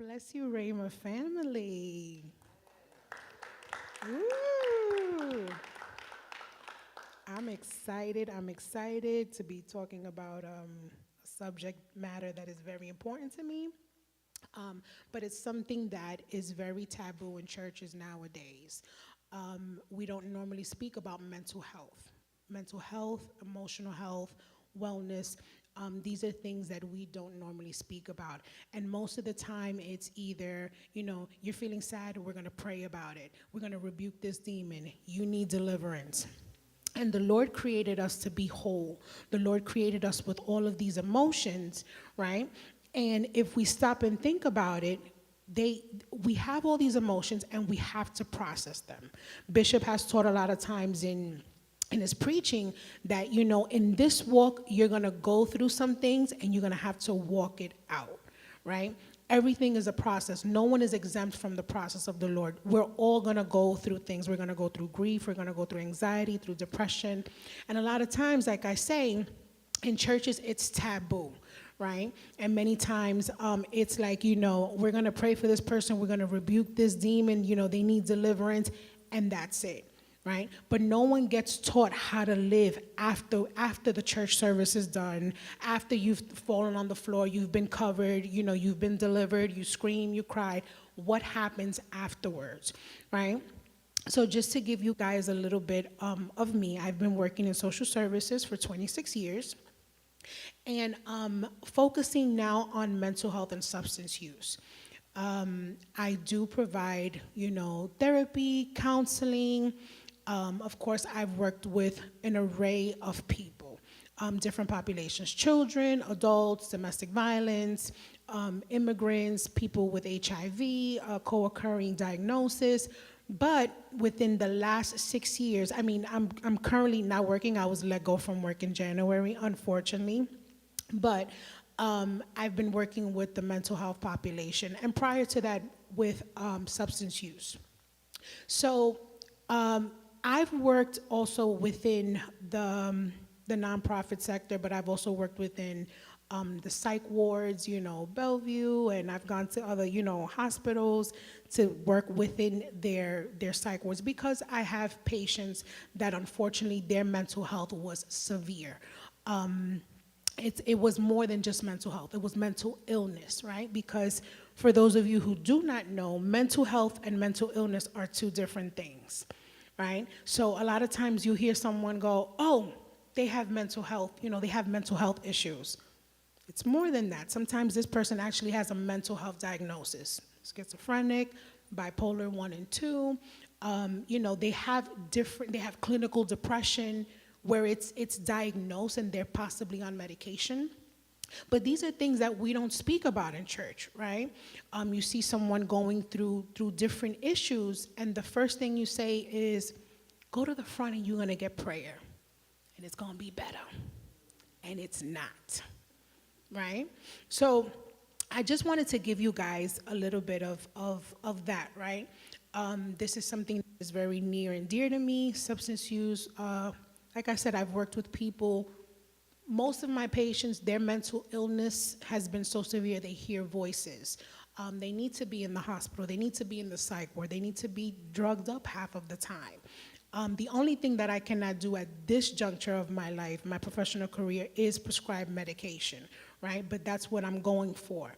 bless you, Rayma family. Woo! I'm excited. I'm excited to be talking about a subject matter that is very important to me, but it's something that is very taboo in churches nowadays. We don't normally speak about mental health, emotional health, wellness. These are things that we don't normally speak about. And most of the time, it's either, you're feeling sad, we're going to pray about it. We're going to rebuke this demon. You need deliverance. And the Lord created us to be whole. The Lord created us with all of these emotions, right? And if we stop and think about it, we have all these emotions and we have to process them. Bishop has taught a lot of times in his preaching that, in this walk, you're going to go through some things and you're going to have to walk it out, right? Everything is a process. No one is exempt from the process of the Lord. We're all going to go through things. We're going to go through grief. We're going to go through anxiety, through depression. And a lot of times, like I say, in churches, it's taboo, right? And many times it's like, we're going to pray for this person. We're going to rebuke this demon. They need deliverance. And that's it. Right? But no one gets taught how to live after the church service is done, after you've fallen on the floor, you've been covered, you've been delivered, you scream, you cry. What happens afterwards, right? So just to give you guys a little bit of me, I've been working in social services for 26 years, and focusing now on mental health and substance use. I do provide, therapy, counseling. Of course, I've worked with an array of people, different populations, children, adults, domestic violence, immigrants, people with HIV, co-occurring diagnosis. But within the last 6 years, I'm currently not working. I was let go from work in January, unfortunately. But I've been working with the mental health population, and prior to that, with substance use. So I've worked also within the nonprofit sector, but I've also worked within the psych wards, Bellevue, and I've gone to other, hospitals to work within their psych wards, because I have patients that unfortunately their mental health was severe. It was more than just mental health. It was mental illness, right? Because for those of you who do not know, mental health and mental illness are two different things, right? So a lot of times you hear someone go, oh, they have mental health, they have mental health issues. It's more than that. Sometimes this person actually has a mental health diagnosis, schizophrenic, bipolar 1 and 2. They have clinical depression, where it's diagnosed and they're possibly on medication. But these are things that we don't speak about in church, right? You see someone going through different issues, and the first thing you say is, go to the front and you're going to get prayer, and it's going to be better. And it's not, right? So I just wanted to give you guys a little bit of that, right? This is something that is very near and dear to me, substance use. Like I said, I've worked with people. Most of my patients, their mental illness has been so severe they hear voices. They need to be in the hospital. They need to be in the psych ward. They need to be drugged up half of the time. The only thing that I cannot do at this juncture of my life, my professional career, is prescribe medication, right? But that's what I'm going for.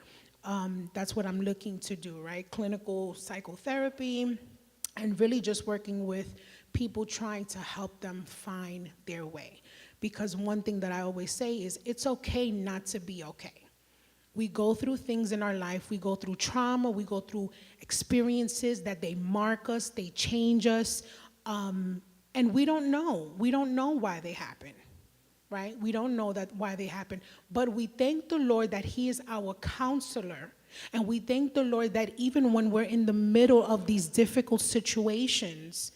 That's what I'm looking to do, right? Clinical psychotherapy, and really just working with people, trying to help them find their way. Because one thing that I always say is, it's okay not to be okay. We go through things in our life. We go through trauma. We go through experiences that they mark us, they change us, and we don't know. We don't know why they happen, right? We don't know why they happen. But we thank the Lord that He is our counselor. And we thank the Lord that even when we're in the middle of these difficult situations,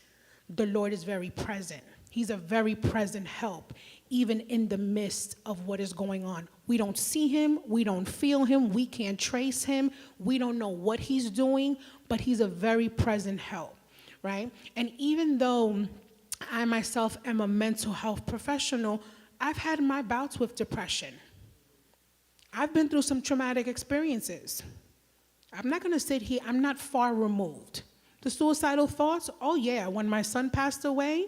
the Lord is very present. He's a very present help, even in the midst of what is going on. We don't see Him, we don't feel Him, we can't trace Him, we don't know what He's doing, but He's a very present help, right? And even though I myself am a mental health professional, I've had my bouts with depression. I've been through some traumatic experiences. I'm not going to sit here, I'm not far removed. The suicidal thoughts, oh yeah, when my son passed away,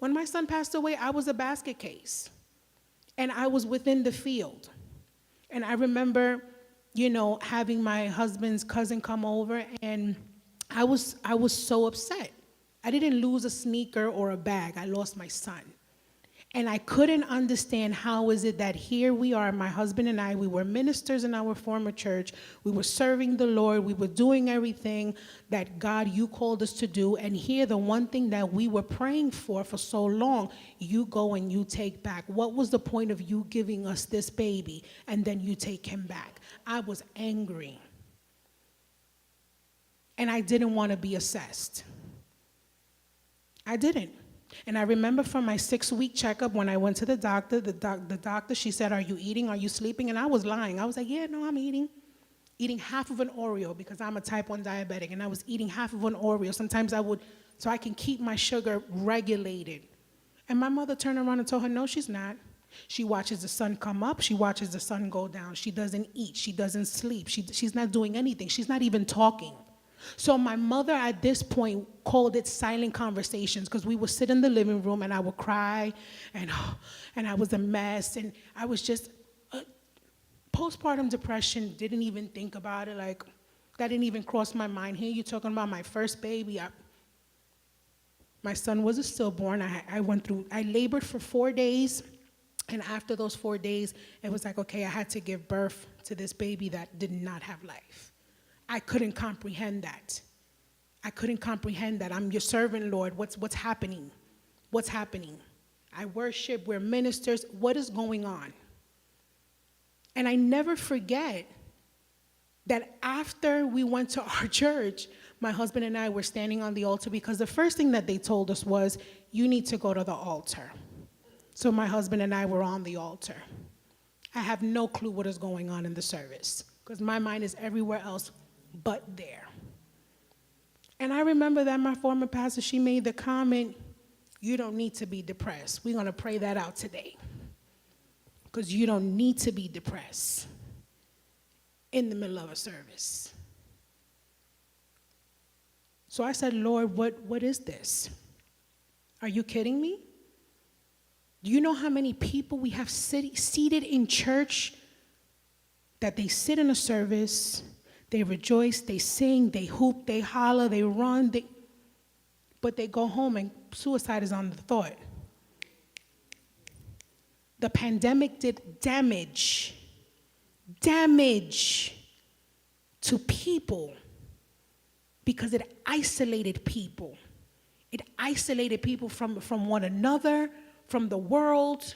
I was a basket case. And I was within the field. And I remember, having my husband's cousin come over, and I was so upset. I didn't lose a sneaker or a bag. I lost my son. And I couldn't understand how is it that here we are, my husband and I, we were ministers in our former church. We were serving the Lord. We were doing everything that God, you called us to do. And here, the one thing that we were praying for so long, you go and you take back. What was the point of you giving us this baby and then you take him back? I was angry. And I didn't want to be assessed. I didn't. And I remember from my 6-week checkup when I went to the doctor, she said, are you eating? Are you sleeping? And I was lying. I was like, yeah, no, I'm eating. Eating half of an Oreo because I'm a type 1 diabetic, and I was eating half of an Oreo. Sometimes I would, so I can keep my sugar regulated. And my mother turned around and told her, no, she's not. She watches the sun come up. She watches the sun go down. She doesn't eat. She doesn't sleep. She's not doing anything. She's not even talking. So my mother at this point called it silent conversations, because we would sit in the living room and I would cry and I was a mess, and I was just postpartum depression. Didn't even think about it. Like, that didn't even cross my mind. Here you're talking about my first baby. My son was a stillborn. I labored for 4 days, and after those 4 days, it was like, okay, I had to give birth to this baby that did not have life. I couldn't comprehend that. I'm your servant, Lord. What's happening? What's happening? I worship, we're ministers. What is going on? And I never forget that after we went to our church, my husband and I were standing on the altar, because the first thing that they told us was, you need to go to the altar. So my husband and I were on the altar. I have no clue what is going on in the service, because my mind is everywhere else but there. And I remember that my former pastor, she made the comment, you don't need to be depressed. We're going to pray that out today, because you don't need to be depressed in the middle of a service. So I said, Lord, what is this? Are you kidding me? Do you know how many people we have seated in church that they sit in a service, they rejoice, they sing, they hoop, they holler, they run, but they go home and suicide is on the thought. The pandemic did damage to people, because it isolated people. It isolated people from one another, from the world.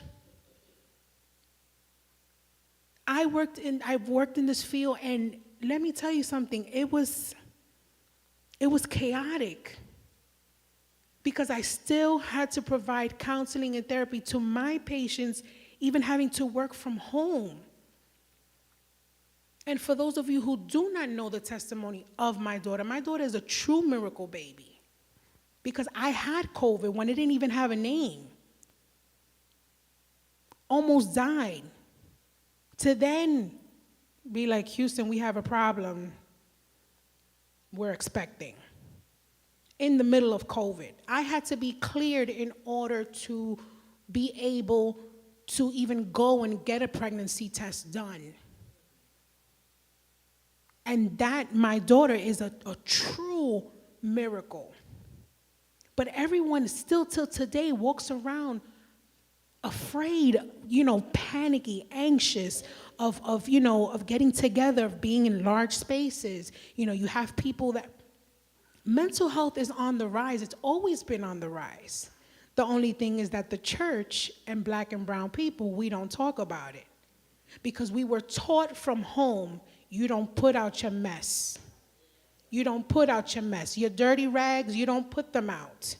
I've worked in this field, and let me tell you something, it was chaotic, because I still had to provide counseling and therapy to my patients, even having to work from home. And for those of you who do not know the testimony of my daughter is a true miracle baby, because I had COVID when it didn't even have a name. Almost died. To then be like, Houston, we have a problem. We're expecting. In the middle of COVID. I had to be cleared in order to be able to even go and get a pregnancy test done. And that, my daughter, is a true miracle. But everyone still till today walks around afraid, panicky, anxious of getting together, of being in large spaces. You have people that, mental health is on the rise. It's always been on the rise. The only thing is that the church and black and brown people, we don't talk about it, because we were taught from home, you don't put out your mess. You don't put out your mess. Your dirty rags, you don't put them out.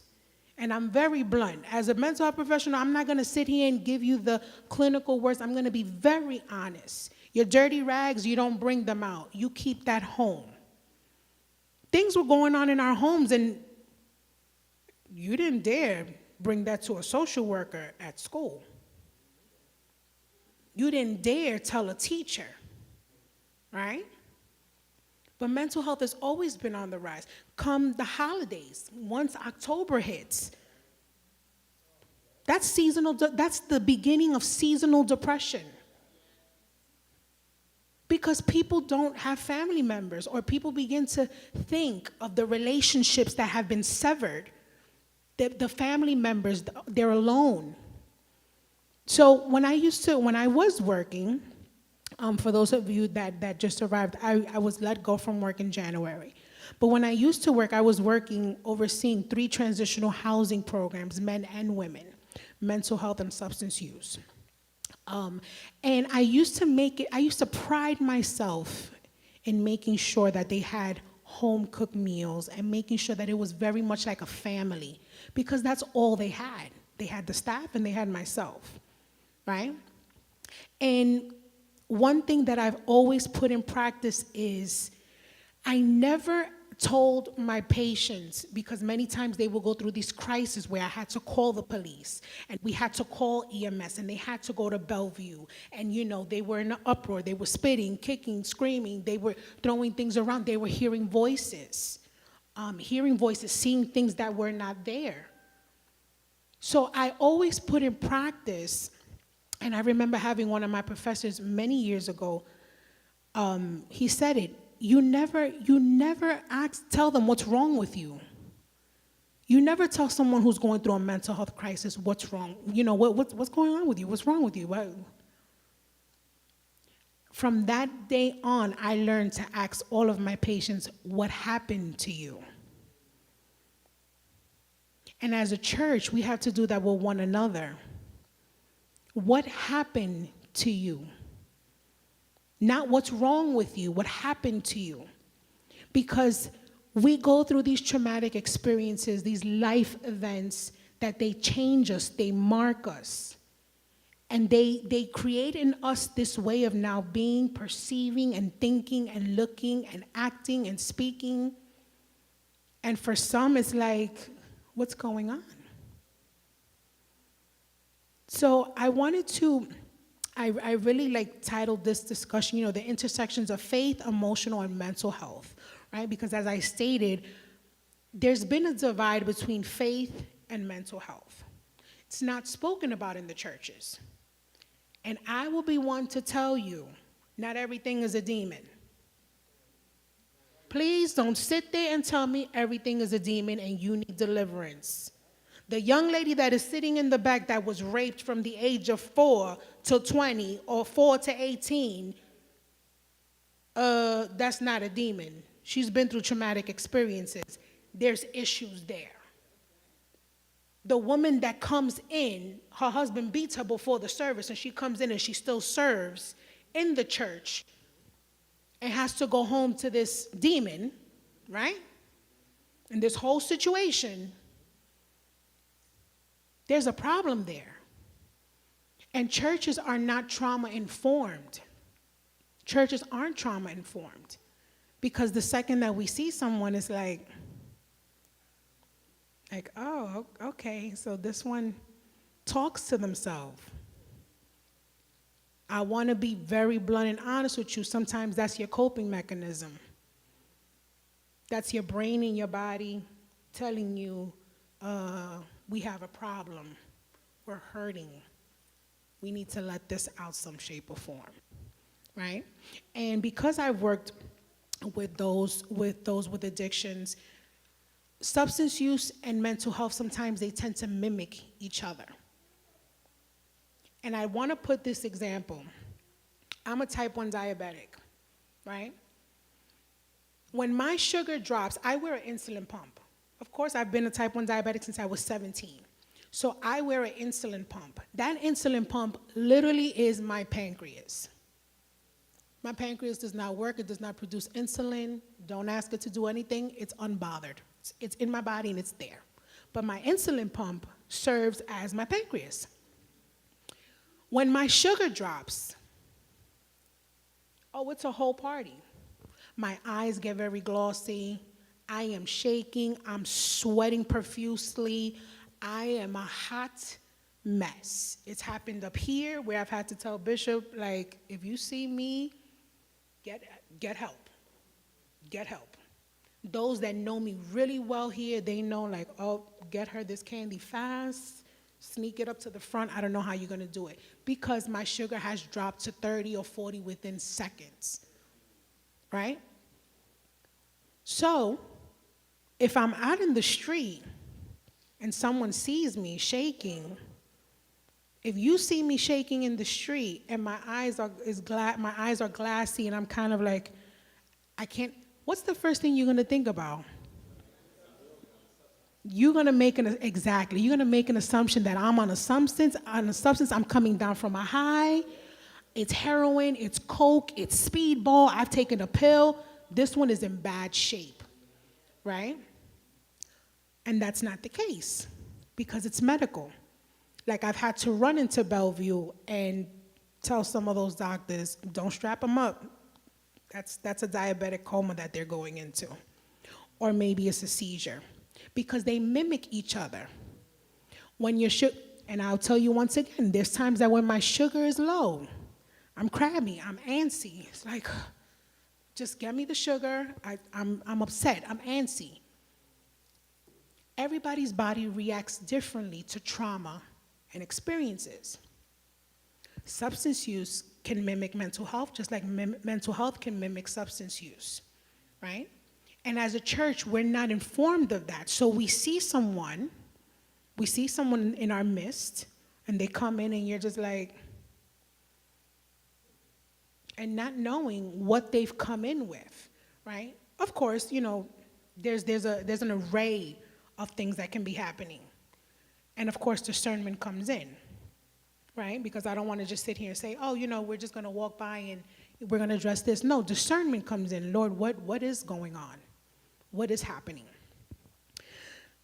And I'm very blunt. As a mental health professional, I'm not going to sit here and give you the clinical words. I'm going to be very honest. Your dirty rags, you don't bring them out. You keep that home. Things were going on in our homes, and you didn't dare bring that to a social worker at school. You didn't dare tell a teacher, right? But mental health has always been on the rise. Come the holidays, once October hits, that's seasonal, that's the beginning of seasonal depression. Because people don't have family members, or people begin to think of the relationships that have been severed. The family members, they're alone. So when I was working, for those of you that just arrived, I was let go from work in January. But when I used to work, I was working overseeing 3 transitional housing programs, men and women, mental health and substance use. And I used to pride myself in making sure that they had home cooked meals and making sure that it was very much like a family, because that's all they had. They had the staff and they had myself, right? And one thing that I've always put in practice is I never told my patients, because many times they will go through these crises where I had to call the police and we had to call EMS and they had to go to Bellevue, and they were in an uproar. They were spitting, kicking, screaming. They were throwing things around. They were hearing voices, seeing things that were not there. So I always put in practice, and I remember having one of my professors many years ago, he said it, you never tell them what's wrong with you. You never tell someone who's going through a mental health crisis what's wrong. What's going on with you? What's wrong with you? From that day on, I learned to ask all of my patients, what happened to you? And as a church, we have to do that with one another. What happened to you? Not what's wrong with you, what happened to you. Because we go through these traumatic experiences, these life events, that they change us, they mark us. And they create in us this way of now being, perceiving, and thinking, and looking, and acting, and speaking. And for some, it's like, what's going on? So I really titled this discussion, the intersections of faith, emotional, and mental health, right? Because as I stated, there's been a divide between faith and mental health. It's not spoken about in the churches. And I will be one to tell you, not everything is a demon. Please don't sit there and tell me everything is a demon and you need deliverance. The young lady that is sitting in the back that was raped from the age of 4 to 20 or 4 to 18, that's not a demon. She's been through traumatic experiences. There's issues there. The woman that comes in, her husband beats her before the service, and she comes in and she still serves in the church and has to go home to this demon, right? And this whole situation, there's a problem there. And churches are not trauma-informed. Churches aren't trauma-informed. Because the second that we see someone, it's like, oh, okay, so this one talks to themselves. I want to be very blunt and honest with you. Sometimes that's your coping mechanism. That's your brain and your body telling you, we have a problem. We're hurting. We need to let this out some shape or form, right? And because I've worked with those with addictions, substance use and mental health, sometimes they tend to mimic each other. And I want to put this example. I'm a type 1 diabetic, right? When my sugar drops, I wear an insulin pump. Of course, I've been a type 1 diabetic since I was 17. So I wear an insulin pump. That insulin pump literally is my pancreas. My pancreas does not work. It does not produce insulin. Don't ask it to do anything. It's unbothered. It's in my body and it's there. But my insulin pump serves as my pancreas. When my sugar drops, oh, it's a whole party. My eyes get very glossy. I am shaking. I'm sweating profusely. I am a hot mess. It's happened up here where I've had to tell Bishop, if you see me, get help. get help. Those that know me really well here, they know like, oh, get her this candy fast, sneak it up to the front. I don't know how you're gonna do it because my sugar has dropped to 30 or 40 within seconds, right? So if I'm out in the street and someone sees me shaking, if you see me shaking in the street and my eyes are glassy and I'm kind of like, I can't, what's the first thing you're gonna think about? You're gonna make you're gonna make an assumption that I'm on a substance, I'm coming down from a high, it's heroin, it's coke, it's speedball, I've taken a pill, this one is in bad shape, right? And that's not the case because it's medical. Like I've had to run into Bellevue and tell some of those doctors, don't strap them up. That's a diabetic coma that they're going into. Or maybe it's a seizure. Because they mimic each other. When your sugar, and I'll tell you once again, there's times that when my sugar is low, I'm crabby, I'm antsy. It's like, just get me the sugar, I'm upset, I'm antsy. Everybody's body reacts differently to trauma and experiences. Substance use can mimic mental health, just like mental health can mimic substance use, right? And as a church, we're not informed of that. So we see someone in our midst, and they come in and you're just like, and not knowing what they've come in with, right? Of course, you know, there's an array of things that can be happening. And of course, discernment comes in, right? Because I don't want to just sit here and say, oh, you know, we're just going to walk by and we're going to address this. No, discernment comes in. Lord, what is going on? What is happening?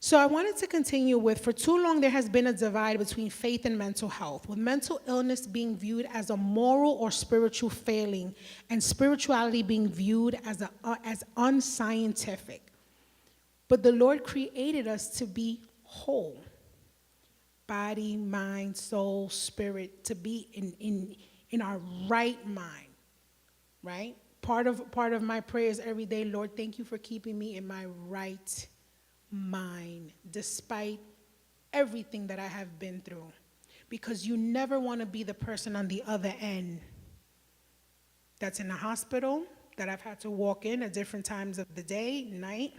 So I wanted to continue with, for too long there has been a divide between faith and mental health, with mental illness being viewed as a moral or spiritual failing, and spirituality being viewed as unscientific. But the Lord created us to be whole. Body, mind, soul, spirit, to be in our right mind, right? Part of my prayers every day, Lord, thank you for keeping me in my right mind, despite everything that I have been through. Because you never want to be the person on the other end that's in the hospital, that I've had to walk in at different times of the day, night,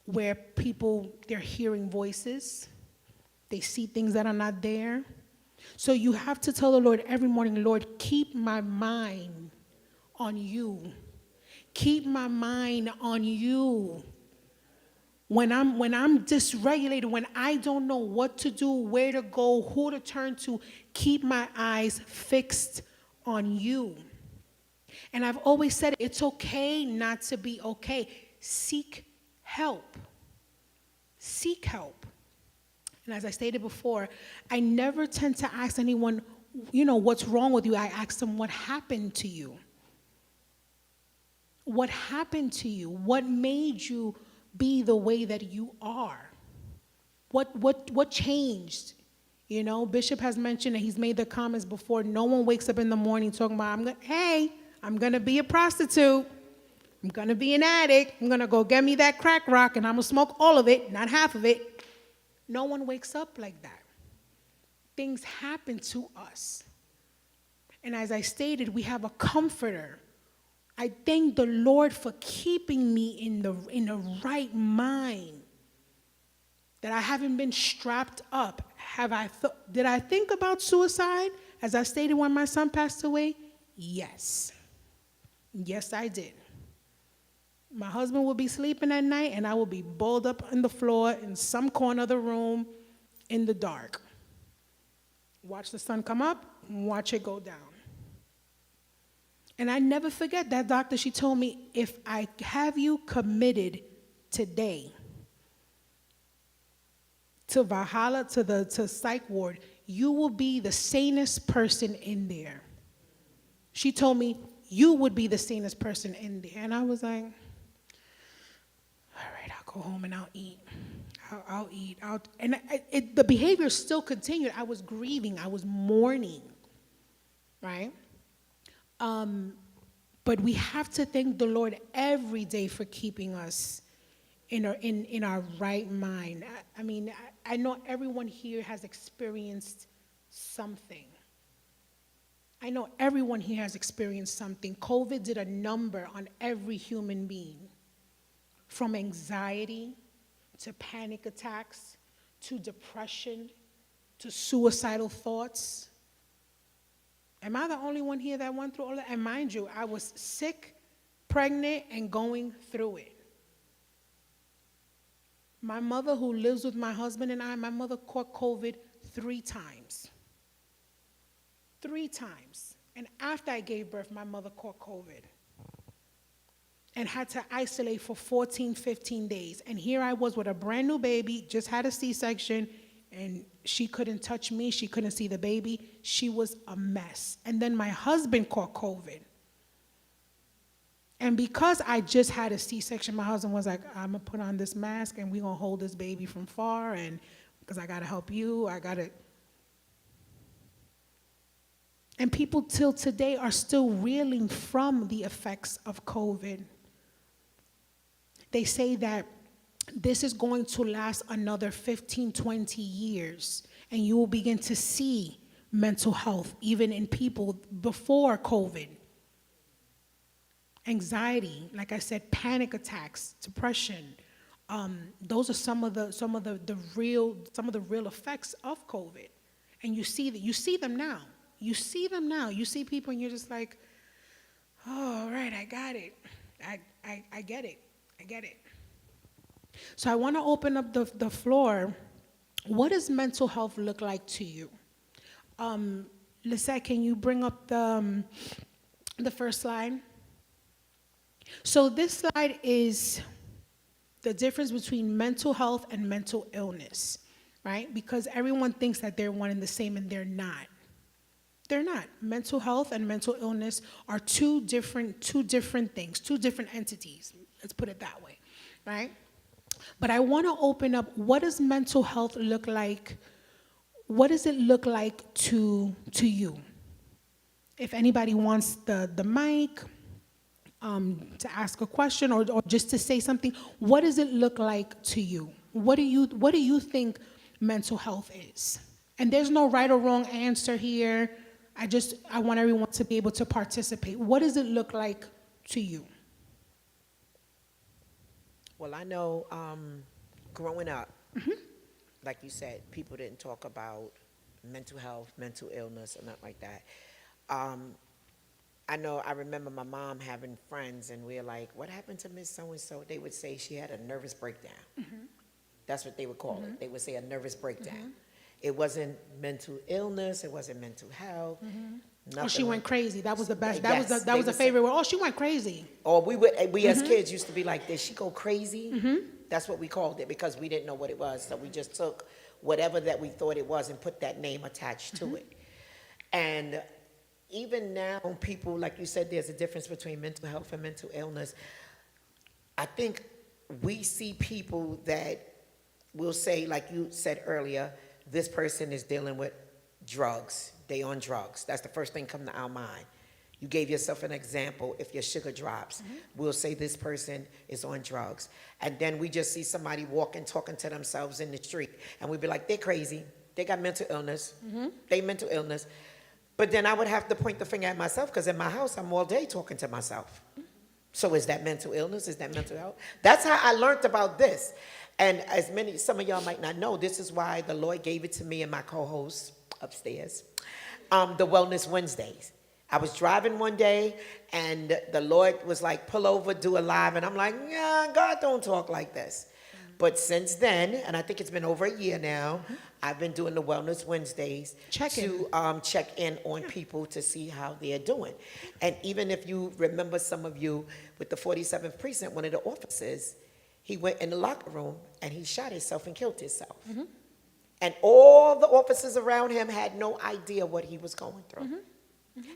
where people, they're hearing voices, they see things that are not there. So you have to tell the Lord every morning, Lord, keep my mind on you. Keep my mind on you. When I'm dysregulated, when I don't know what to do, where to go, who to turn to, keep my eyes fixed on you. And I've always said it's okay not to be okay. Seek help. Seek help. And as I stated before, I never tend to ask anyone, you know, what's wrong with you? I ask them, what happened to you? What happened to you? What made you be the way that you are? What changed? You know, Bishop has mentioned, and he's made the comments before, no one wakes up in the morning talking about, I'm gonna be a prostitute. I'm gonna be an addict. I'm gonna go get me that crack rock and I'm gonna smoke all of it, not half of it. No one wakes up like that. Things happen to us. And as I stated, we have a comforter. I thank the Lord for keeping me in the right mind, that I haven't been strapped up. Did I think about suicide, as I stated when my son passed away? Yes. Yes, I did. My husband would be sleeping at night, and I would be balled up on the floor in some corner of the room in the dark. Watch the sun come up, and watch it go down. And I never forget that doctor, she told me, if I have you committed today to Valhalla, to psych ward, you will be the sanest person in there. She told me, you would be the sanest person in there. And I was like, all right, I'll go home and I'll eat. I'll eat. And the behavior still continued. I was grieving. I was mourning, right? But we have to thank the Lord every day for keeping us in our right mind. I mean, I know everyone here has experienced something. I know everyone here has experienced something. COVID did a number on every human being, from anxiety to panic attacks to depression to suicidal thoughts. Am I the only one here that went through all that? And mind you, I was sick, pregnant, and going through it. My mother, who lives with my husband and I, my mother caught COVID 3 times. 3 times. And after I gave birth, my mother caught COVID and had to isolate for 14, 15 days. And here I was with a brand new baby, just had a C-section, and she couldn't touch me, she couldn't see the baby. She was a mess. And then my husband caught COVID. And because I just had a C-section, my husband was like, I'm gonna put on this mask and we're gonna hold this baby from far, and because I gotta help you, And people till today are still reeling from the effects of COVID. They say that this is going to last another 15, 20 years, and you will begin to see mental health even in people before COVID. Anxiety, like I said, panic attacks, depression. Those are some of the real effects of COVID, and you see them now. You see them now. You see people, and you're just like, oh, all right, I got it. I get it. I get it. So I want to open up the floor. What does mental health look like to you? Lisette, can you bring up the first slide? So this slide is the difference between mental health and mental illness, right? Because everyone thinks that they're one and the same, and they're not. They're not. Mental health and mental illness are two different things, two different entities. Let's put it that way, right? But I want to open up, what does mental health look like? What does it look like to you? If anybody wants the mic to ask a question or just to say something, what does it look like to you? What do you think mental health is? And there's no right or wrong answer here. I want everyone to be able to participate. What does it look like to you? Well, I know growing up, like you said, people didn't talk about mental health, mental illness, or nothing like that. I remember my mom having friends, and we're like, what happened to Miss So-and-so? They would say she had a nervous breakdown. That's what they would call it. They would say a nervous breakdown. It wasn't mental illness, it wasn't mental health. Oh, she went crazy. That was the best. Yes, That was a favorite word. Oh, she went crazy. Or we as kids used to be like, did she go crazy? That's what we called it, because we didn't know what it was. So we just took whatever that we thought it was and put that name attached to it. And even now, people, like you said, there's a difference between mental health and mental illness. I think we see people that will say, like you said earlier, this person is dealing with drugs. They on drugs. That's the first thing come to our mind. You gave yourself an example. If your sugar drops, we'll say this person is on drugs. And then we just see somebody walking, talking to themselves in the street, and we'd be like, they're crazy. They got mental illness. They mental illness. But then I would have to point the finger at myself, because in my house, I'm all day talking to myself. So is that mental illness? Is that mental health? That's how I learned about this. And some of y'all might not know, this is why the Lord gave it to me and my co-host upstairs, the Wellness Wednesdays. I was driving one day, and the Lord was like, pull over, do a live. And I'm like, yeah, God don't talk like this. But since then, and I think it's been over a year now, I've been doing the Wellness Wednesdays to check in on people to see how they're doing. And even if you remember, some of you, with the 47th precinct, one of the officers, he went in the locker room and he shot himself and killed himself. And all the officers around him had no idea what he was going through.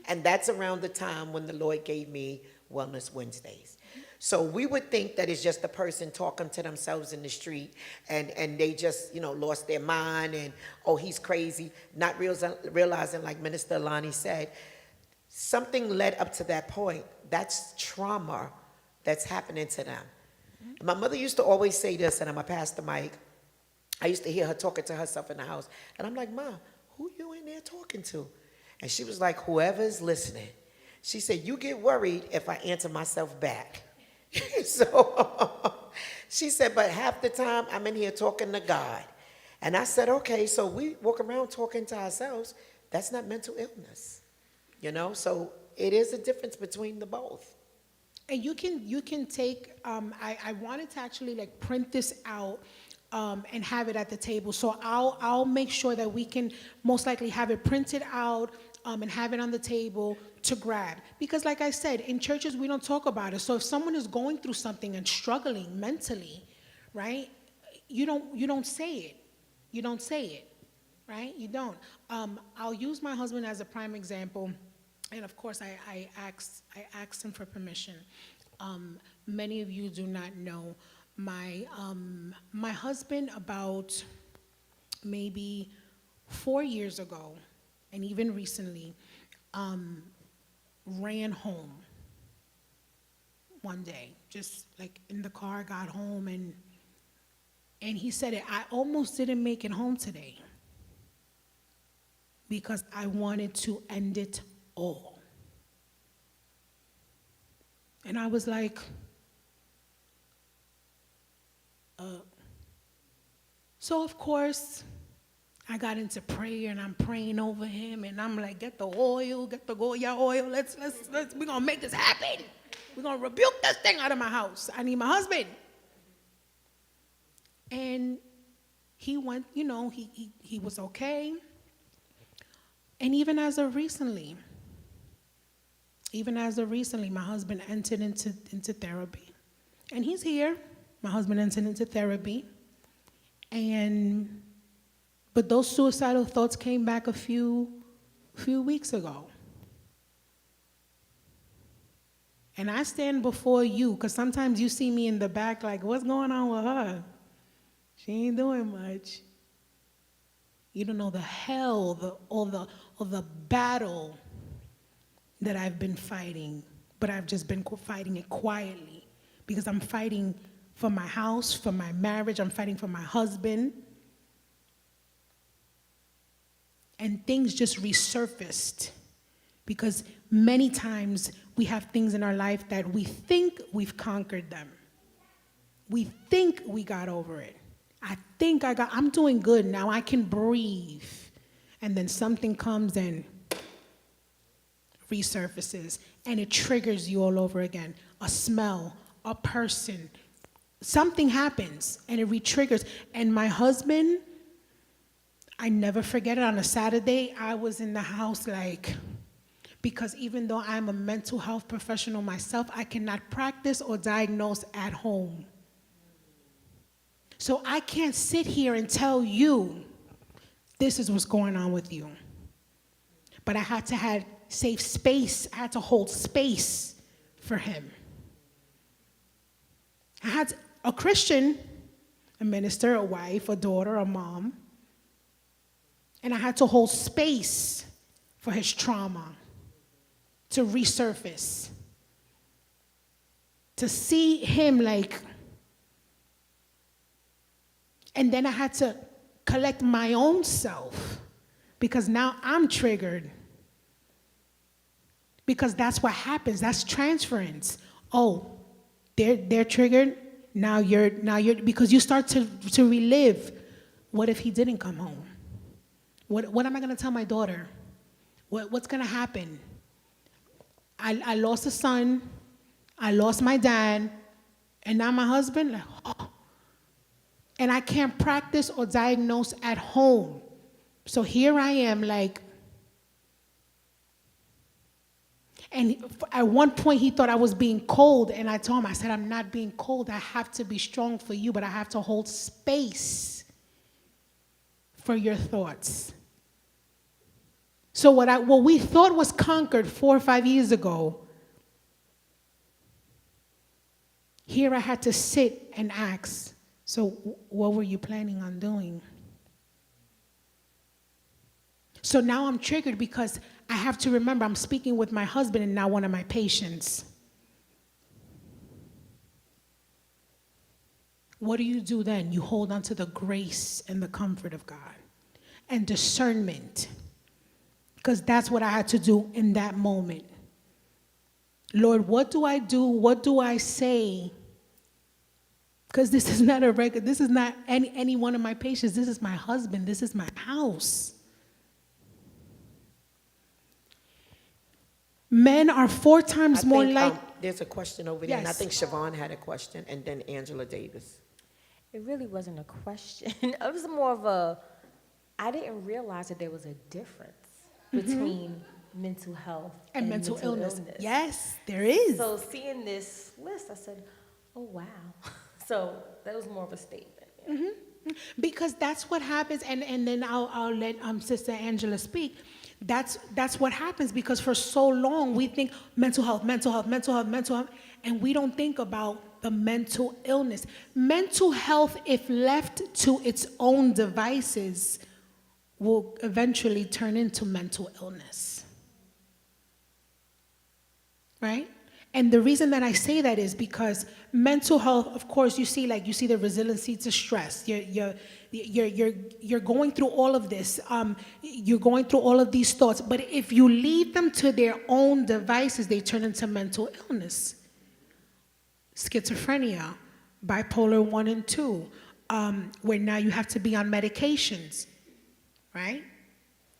And that's around the time when the Lord gave me Wellness Wednesdays. So we would think that it's just a person talking to themselves in the street, and they just, lost their mind, and, oh, he's crazy, not realizing, like Minister Loni said, something led up to that point that's trauma that's happening to them. My mother used to always say this, and I'm going to pass the mic. I used to hear her talking to herself in the house. And I'm like, Ma, who you in there talking to? And she was like, whoever's listening. She said, you get worried if I answer myself back. So she said, but half the time I'm in here talking to God. And I said, okay, so we walk around talking to ourselves. That's not mental illness. You know, so it is a difference between the both. And you can take, I wanted to actually like print this out and have it at the table. So I'll make sure that we can most likely have it printed out and have it on the table to grab. Because like I said, in churches we don't talk about it. So if someone is going through something and struggling mentally, right, you don't say it. You don't say it, right? You don't. I'll use my husband as a prime example. And of course, I asked him for permission. Many of you do not know my husband, about maybe 4 years ago, and even recently, ran home one day, just like in the car, got home, and he said it, I almost didn't make it home today because I wanted to end it all. And I was like, so of course, I got into prayer and I'm praying over him and I'm like, get the oil, get the Goya oil, let's, we're gonna make this happen. We're gonna rebuke this thing out of my house. I need my husband. And he went, you know, he was okay. And even as of recently, my husband entered into therapy. And he's here. My husband entered into therapy. But those suicidal thoughts came back a few weeks ago. And I stand before you, because sometimes you see me in the back like, what's going on with her? She ain't doing much. You don't know the hell, or the battle that I've been fighting, but I've just been fighting it quietly because I'm fighting for my house, for my marriage, I'm fighting for my husband. And things just resurfaced because many times we have things in our life that we think we've conquered them. We think we got over it. I'm doing good now, I can breathe. And then something comes and resurfaces and it triggers you all over again. A smell, a person, something happens and it re-triggers. And my husband, I never forget it, on a Saturday, I was in the house like, because even though I'm a mental health professional myself, I cannot practice or diagnose at home. So I can't sit here and tell you, this is what's going on with you. But I had to have safe space, I had to hold space for him. I had a Christian, a minister, a wife, a daughter, a mom, and I had to hold space for his trauma to resurface, to see him like, and then I had to collect my own self because now I'm triggered. Because that's what happens, that's transference. Oh, they're triggered, now you're, because you start to relive, what if he didn't come home? What am I gonna tell my daughter? What's gonna happen? I lost a son, I lost my dad, and now my husband, like, oh. And I can't practice or diagnose at home. So here I am like, and at one point he thought I was being cold, and I told him, I said, I'm not being cold, I have to be strong for you, but I have to hold space for your thoughts. So what we thought was conquered 4 or 5 years ago, here I had to sit and ask, so what were you planning on doing? So now I'm triggered because I have to remember I'm speaking with my husband and not one of my patients. What do you do then? You hold on to the grace and the comfort of God and discernment, because that's what I had to do in that moment. Lord, what do I do? What do I say? Because this is not this is not any one of my patients. This is my husband. This is my house. Men are 4 times more likely. There's a question over there, and I Yes. think Siobhan had a question, and then Angela Davis. It really wasn't a question. It was more of a, I didn't realize that there was a difference between mental health And mental illness. Yes, there is. So seeing this list, I said, oh, wow. So that was more of a statement. Yeah. Because that's what happens, and then I'll let Sister Angela speak. That's what happens, because for so long we think mental health, mental health, mental health, mental health, and we don't think about the mental illness. Mental health, if left to its own devices, will eventually turn into mental illness. Right? And the reason that I say that is because mental health, of course, you see the resiliency to stress. You're going through all of this. You're going through all of these thoughts. But if you leave them to their own devices, they turn into mental illness. Schizophrenia, bipolar 1 and 2, where now you have to be on medications, right?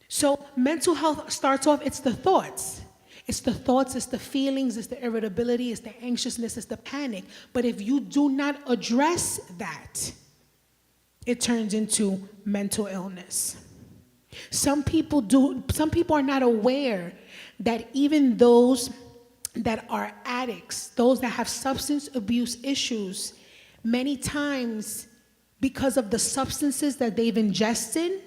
So mental health starts off, it's the thoughts. It's the thoughts, it's the feelings, it's the irritability, it's the anxiousness, it's the panic. But if you do not address that, it turns into mental illness. Some people are not aware that even those that are addicts, those that have substance abuse issues, many times because of the substances that they've ingested,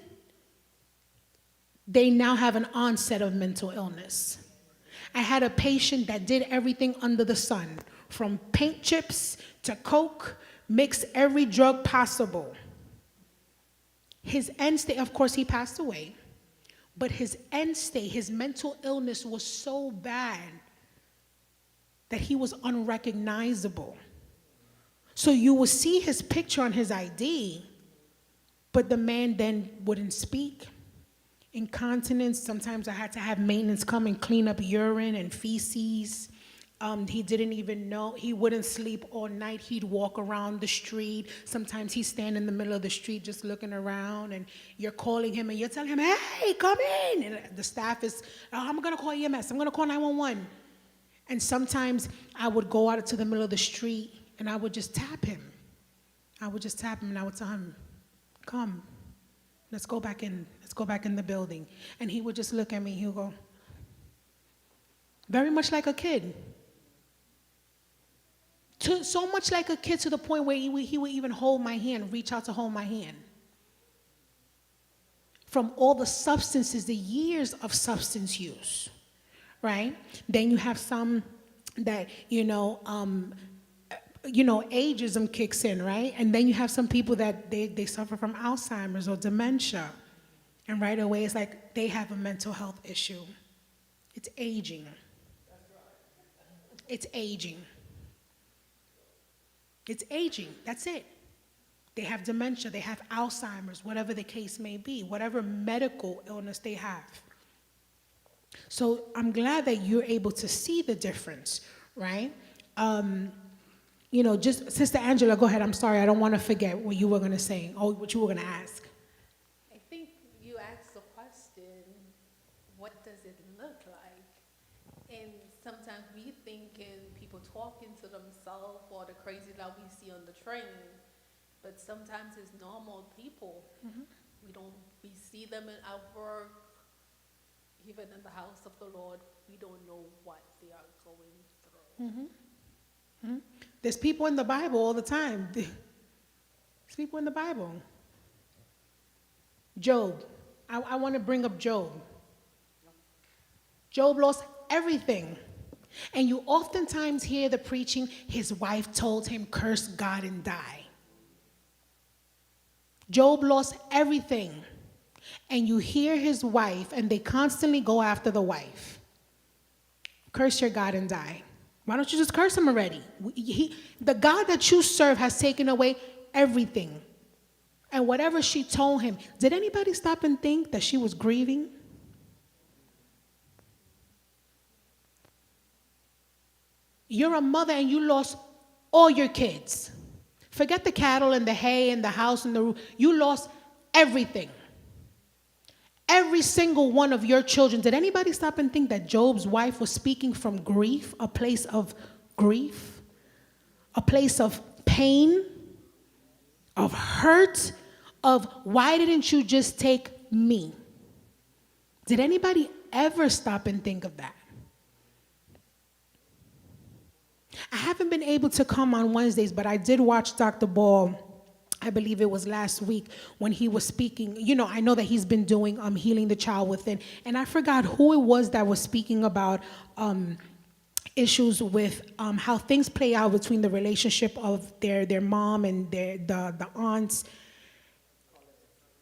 they now have an onset of mental illness. I had a patient that did everything under the sun, from paint chips to coke, mixed every drug possible. His end state, of course, he passed away, but his end state, his mental illness was so bad that he was unrecognizable. So you will see his picture on his ID, but the man then wouldn't speak. Incontinence, sometimes I had to have maintenance come and clean up urine and feces. He didn't even know. He wouldn't sleep all night. He'd walk around the street. Sometimes he'd stand in the middle of the street just looking around, and you're calling him and you're telling him, hey, come in. And the staff is, oh, I'm going to call EMS. I'm going to call 911. And sometimes I would go out to the middle of the street and I would just tap him. I would just tap him and I would tell him, come, let's go back in. Let's go back in the building. And he would just look at me. He would go, very much like a kid. So much like a kid, to the point where he would even hold my hand, reach out to hold my hand. From all the substances, the years of substance use, right? Then you have some that, ageism kicks in, right? And then you have some people that they suffer from Alzheimer's or dementia. And right away, it's like they have a mental health issue. It's aging. It's aging. It's aging. That's it. They have dementia. They have Alzheimer's, whatever the case may be, whatever medical illness they have. So I'm glad that you're able to see the difference, right? Just Sister Angela, go ahead. I'm sorry. I don't want to forget what you were going to say or what you were going to ask. I think you asked the question, what does it look like? And sometimes we think in people talking to themselves or the crazy that we see on the train, but sometimes it's normal people. Mm-hmm. We see them in our work, even in the house of the Lord. We don't know what they are going through. Mm-hmm. Mm-hmm. There's people in the Bible all the time. There's people in the Bible. Job. I want to bring up Job. Job lost everything. And you oftentimes hear the preaching, his wife told him, curse God and die. Job lost everything. And you hear his wife, and they constantly go after the wife. Curse your God and die. Why don't you just curse him already? The God that you serve has taken away everything. And whatever she told him, did anybody stop and think that she was grieving? You're a mother and you lost all your kids. Forget the cattle and the hay and the house and the roof. You lost everything. Every single one of your children. Did anybody stop and think that Job's wife was speaking from grief, a place of grief, a place of pain, of hurt, of why didn't you just take me? Did anybody ever stop and think of that? I haven't been able to come on Wednesdays, but I did watch Dr. Ball. I believe it was last week when he was speaking. You know, I know that he's been doing Healing the Child Within, and I forgot who it was that was speaking about issues with how things play out between the relationship of their mom and the aunts.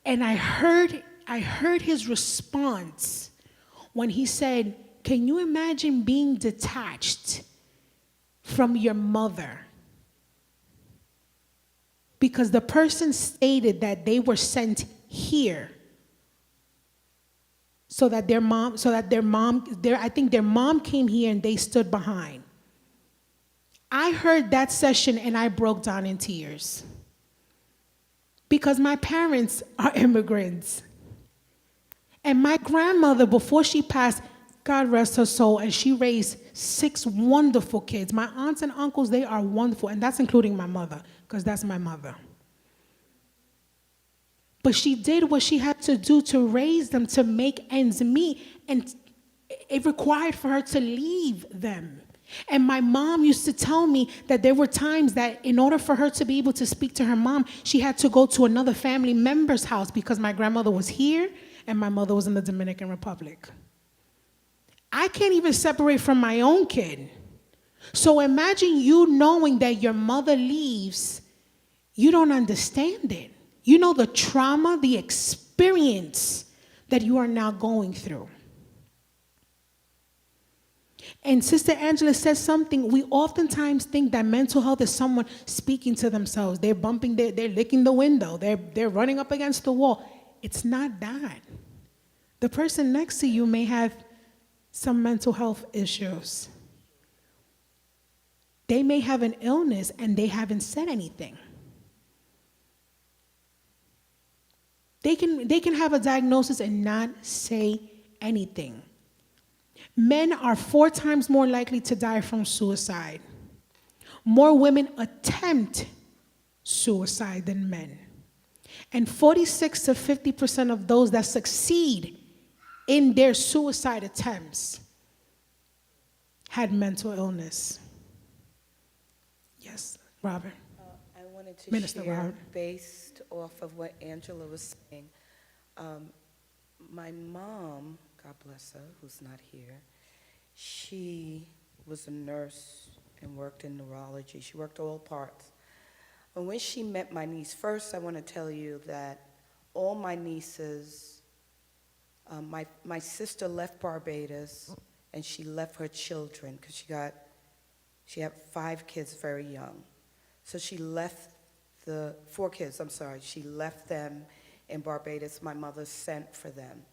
And I heard his response when he said, "Can you imagine being detached from your mother?" Because the person stated that they were sent here I think their mom came here and they stood behind. I heard that session and I broke down in tears. Because my parents are immigrants. And my grandmother, before she passed, God rest her soul, and she raised 6 wonderful kids. My aunts and uncles, they are wonderful, and that's including my mother, because that's my mother. But she did what she had to do to raise them, to make ends meet, and it required for her to leave them. And my mom used to tell me that there were times that in order for her to be able to speak to her mom, she had to go to another family member's house because my grandmother was here and my mother was in the Dominican Republic. I can't even separate from my own kid. So imagine you knowing that your mother leaves, you don't understand it. You know the trauma, the experience that you are now going through. And Sister Angela says something, we oftentimes think that mental health is someone speaking to themselves. They're bumping, they're licking the window, they're running up against the wall. It's not that. The person next to you may have some mental health issues. They may have an illness and they haven't said anything. They can have a diagnosis and not say anything. Men are 4 times more likely to die from suicide. More women attempt suicide than men. And 46 to 50% of those that succeed in their suicide attempts had mental illness. Yes, Robert. I wanted to Minister share, Robert. based off of what Angela was saying. My mom, God bless her, who's not here, she was a nurse and worked in neurology. She worked all parts. And when she met my niece, first I want to tell you that all my nieces, my sister left Barbados and she left her children because she had 5 kids very young. So she left the 4 kids, I'm sorry, she left them in Barbados. My mother sent for them.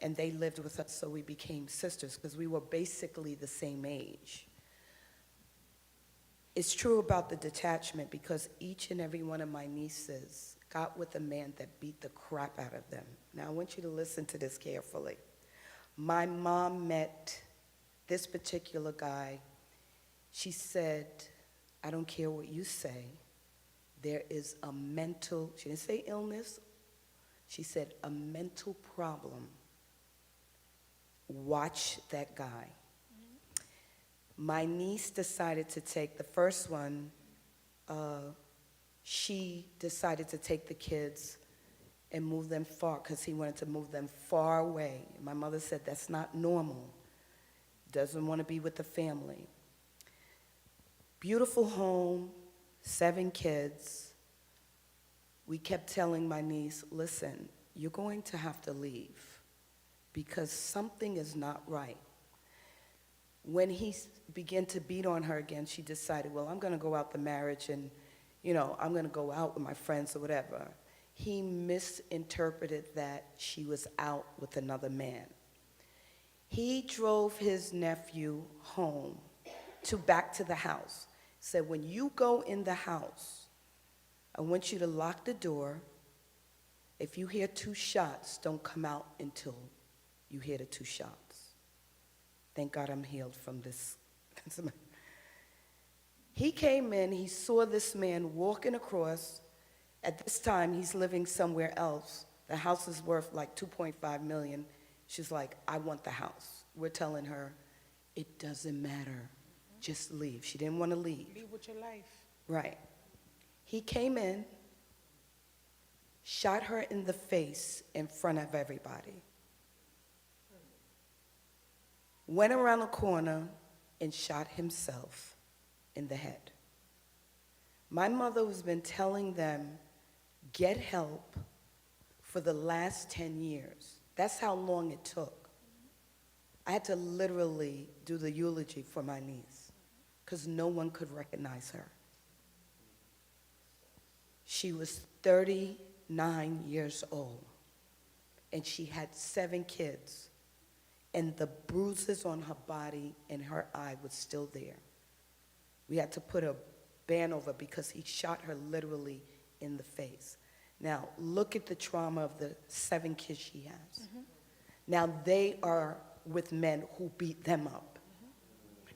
And they lived with us, so we became sisters because we were basically the same age. It's true about the detachment because each and every one of my nieces got with a man that beat the crap out of them. Now, I want you to listen to this carefully. My mom met this particular guy. She said, I don't care what you say. There is a mental, she didn't say illness, she said a mental problem. Watch that guy. My niece decided to take, the first one, she decided to take the kids and move them far because he wanted to move them far away. My mother said that's not normal. Doesn't want to be with the family. Beautiful home, 7 kids. We kept telling my niece, listen, you're going to have to leave because something is not right. When he began to beat on her again, she decided, well, I'm going to go out the marriage and I'm going to go out with my friends or whatever. He misinterpreted that she was out with another man. He drove his nephew home back to the house. Said, when you go in the house, I want you to lock the door. If you hear 2 shots, don't come out until you hear the 2 shots. Thank God I'm healed from this. He came in, he saw this man walking across. At this time, he's living somewhere else. The house is worth like $2.5 million. She's like, I want the house. We're telling her, it doesn't matter. Just leave. She didn't want to leave. Leave with your life. Right. He came in, shot her in the face in front of everybody. Went around the corner and shot himself in the head. My mother has been telling them, get help for the last 10 years. That's how long it took. I had to literally do the eulogy for my niece because no one could recognize her. She was 39 years old, and she had 7 kids, and the bruises on her body and her eye was still there. We had to put a band over because he shot her literally in the face. Now, look at the trauma of the 7 kids she has. Now, they are with men who beat them up.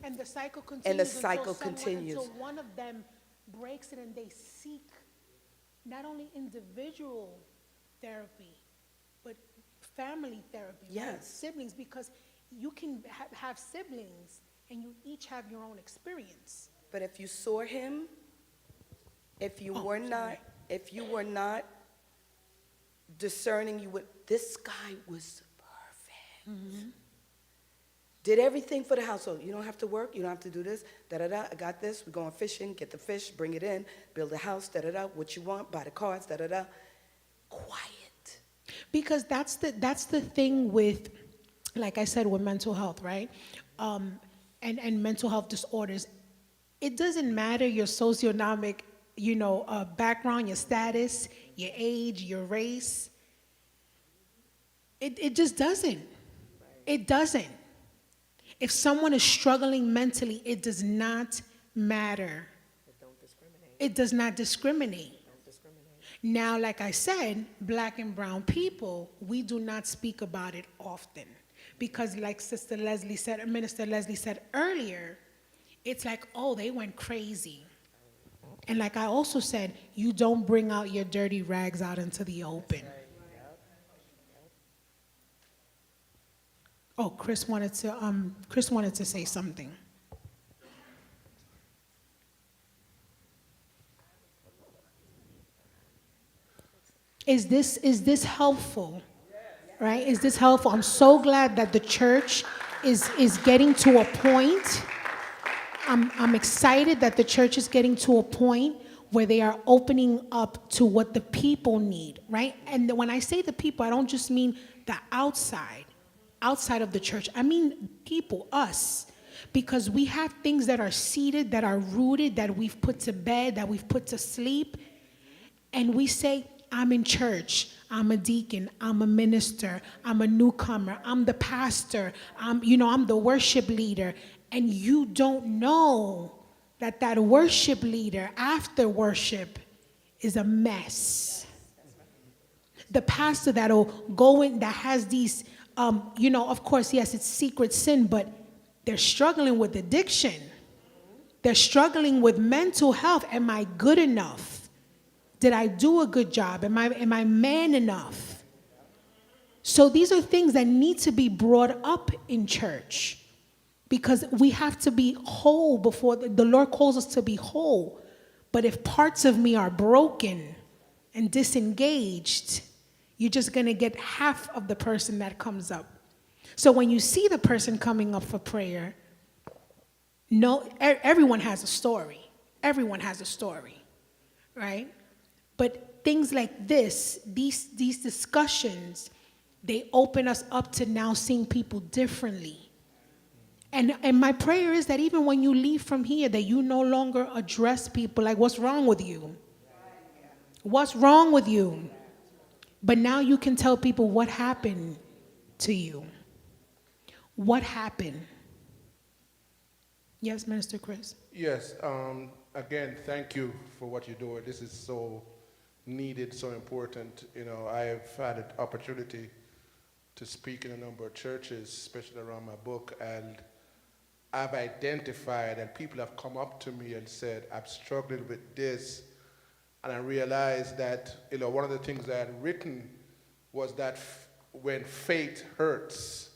And the cycle continues. And the cycle continues. Until one of them breaks it and they seek not only individual therapy, but family therapy. Right? Yes. Siblings, because you can have siblings and you each have your own experience. But if you saw him, if you were not discerning, this guy was perfect. Did everything for the household. You don't have to work, you don't have to do this, da-da-da, I got this, we're going fishing, get the fish, bring it in, build a house, da-da-da, what you want, buy the cars, da-da-da. Quiet. Because that's the thing with, like I said, with mental health, right? And mental health disorders. It doesn't matter your socioeconomic, background, your status, your age, your race. It just doesn't. It doesn't. If someone is struggling mentally, it does not matter. It does not discriminate. Now, like I said, Black and brown people, we do not speak about it often. Because like Minister Leslie said earlier, it's like, oh, they went crazy. And like I also said, you don't bring out your dirty rags out into the open. Oh, Chris wanted to say something. Is this helpful? Right? Is this helpful? I'm so glad that the church is getting to a point. I'm excited that the church is getting to a point where they are opening up to what the people need, right? And when I say the people, I don't just mean the outside of the church. I mean people, us. Because we have things that are seated, that are rooted, that we've put to bed, that we've put to sleep. And we say, I'm in church, I'm a deacon, I'm a minister, I'm a newcomer, I'm the pastor, I'm the worship leader. And you don't know that worship leader after worship is a mess. The pastor that'll go in, that has these, of course, yes, it's secret sin, but they're struggling with addiction. They're struggling with mental health. Am I good enough? Did I do a good job? Am I man enough? So these are things that need to be brought up in church. Because we have to be whole before the Lord calls us to be whole. But if parts of me are broken and disengaged, you're just going to get half of the person that comes up. So when you see the person coming up for prayer, everyone has a story. Everyone has a story, right? But things like this, these discussions, they open us up to now seeing people differently. And my prayer is that even when you leave from here, that you no longer address people like, what's wrong with you? What's wrong with you? But now you can tell people what happened to you. What happened? Yes, Minister Chris. Yes, again, thank you for what you're doing. This is so needed, so important. You know, I've had an opportunity to speak in a number of churches, especially around my book, and I've identified, and people have come up to me and said, I'm struggling with this. And I realized that, you know, one of the things I had written was that when faith hurts,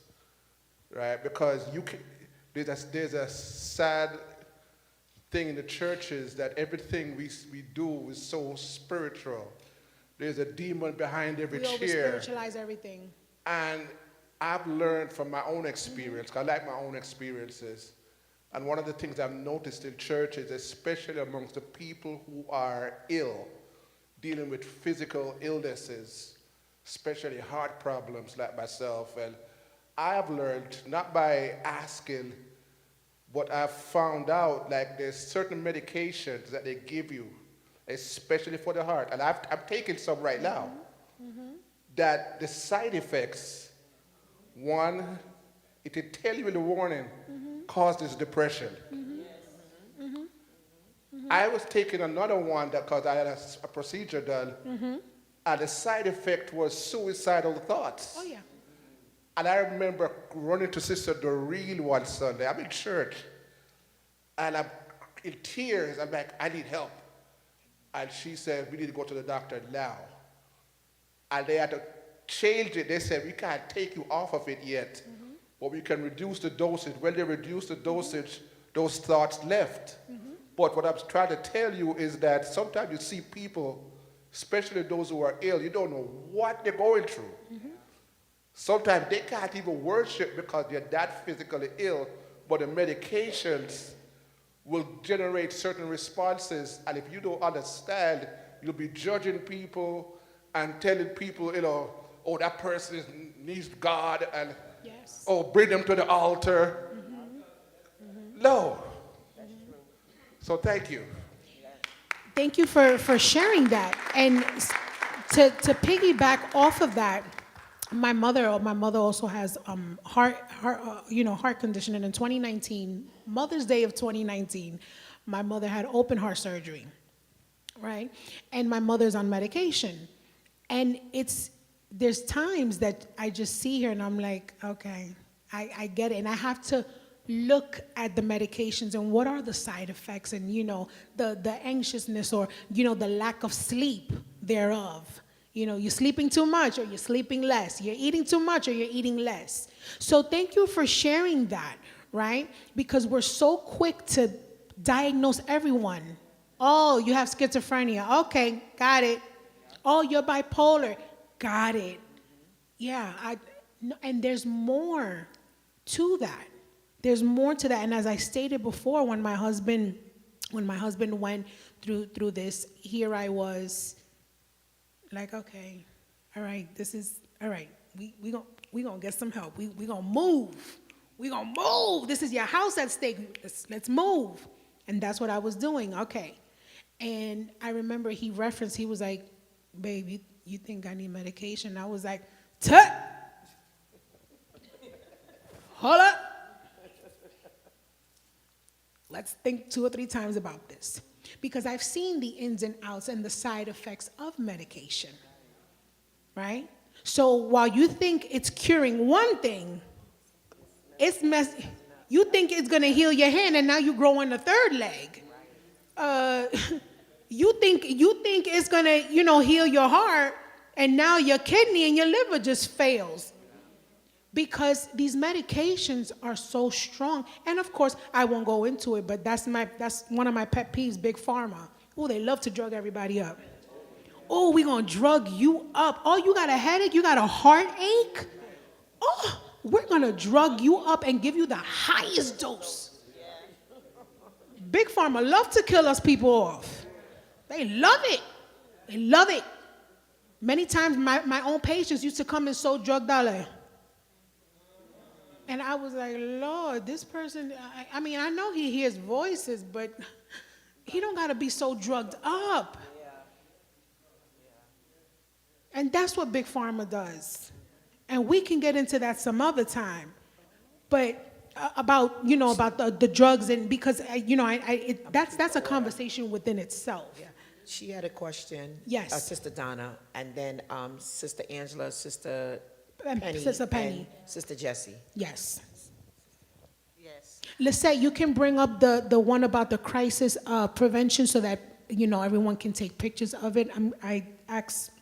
right? Because there's a sad thing in the churches that everything we do is so spiritual. There's a demon behind every We chair. over-spiritualize everything. And I've learned from my own experience, 'cause I like my own experiences. And one of the things I've noticed in churches, especially amongst the people who are ill, dealing with physical illnesses, especially heart problems like myself, and I have learned, not by asking, but I've found out, like there's certain medications that they give you, especially for the heart, and I'm taking some right now, that the side effects, one, it will tell you in the warning, causes depression. I was taking another one because I had a procedure done, and the side effect was suicidal thoughts. Oh, yeah. And I remember running to Sister Doreen one Sunday. I'm in church, and I'm in tears. I'm like, I need help. And she said, we need to go to the doctor now. And they had to change it. They said, we can't take you off of it yet, but we can reduce the dosage. When they reduced the dosage, those thoughts left. But what I'm trying to tell you is that sometimes you see people, especially those who are ill, you don't know what they're going through. Sometimes they can't even worship because they're that physically ill, but the medications will generate certain responses, and if you don't understand, you'll be judging people and telling people, you know, oh, that person needs God, and Yes. oh, bring them to the altar. No. So thank you. Thank you for sharing that. And to piggyback off of that, my mother also has heart condition. And in 2019, Mother's Day of 2019, my mother had open heart surgery, right? And my mother's on medication. And there's times that I just see her and I'm like, okay, I get it. And I have to look at the medications and what are the side effects and, you know, the anxiousness or, you know, the lack of sleep thereof. You know, you're sleeping too much or you're sleeping less. You're eating too much or you're eating less. So thank you for sharing that, right? Because we're so quick to diagnose everyone. Oh, you have schizophrenia. Okay, got it. Oh, you're bipolar. Got it. Yeah, and there's more to that. There's more to that. And as I stated before, when my husband went through this, here I was like, okay, all right, all right, we gonna get some help. We gonna move. We gonna move. This is your house at stake. Let's move. And that's what I was doing. Okay. And I remember he was like, babe, you think I need medication? I was like, tut! Hold up. Let's think 2 or 3 times about this. Because I've seen the ins and outs and the side effects of medication, right? So while you think it's curing one thing, you think it's gonna heal your hand and now you're growing a third leg. You think it's gonna, you know, heal your heart and now your kidney and your liver just fails. Because these medications are so strong. And of course, I won't go into it, but that's one of my pet peeves, Big Pharma. Oh, they love to drug everybody up. Oh, we're going to drug you up. Oh, you got a headache? You got a heartache? Oh, we're going to drug you up and give you the highest dose. Big Pharma love to kill us people off. They love it. They love it. Many times my own patients used to come in so drugged out like, And I was like, Lord, this person, I mean, I know he hears voices, but he don't got to be so drugged up. And that's what Big Pharma does. And we can get into that some other time. But about, about the drugs and because, that's a conversation within itself. Yeah. She had a question. Yes. Sister Donna, and then Sister Angela, Sister And Penny, Sister Penny. and Sister Jessie. Yes. Yes. Lisette, you can bring up the one about the crisis prevention so that, everyone can take pictures of it. I asked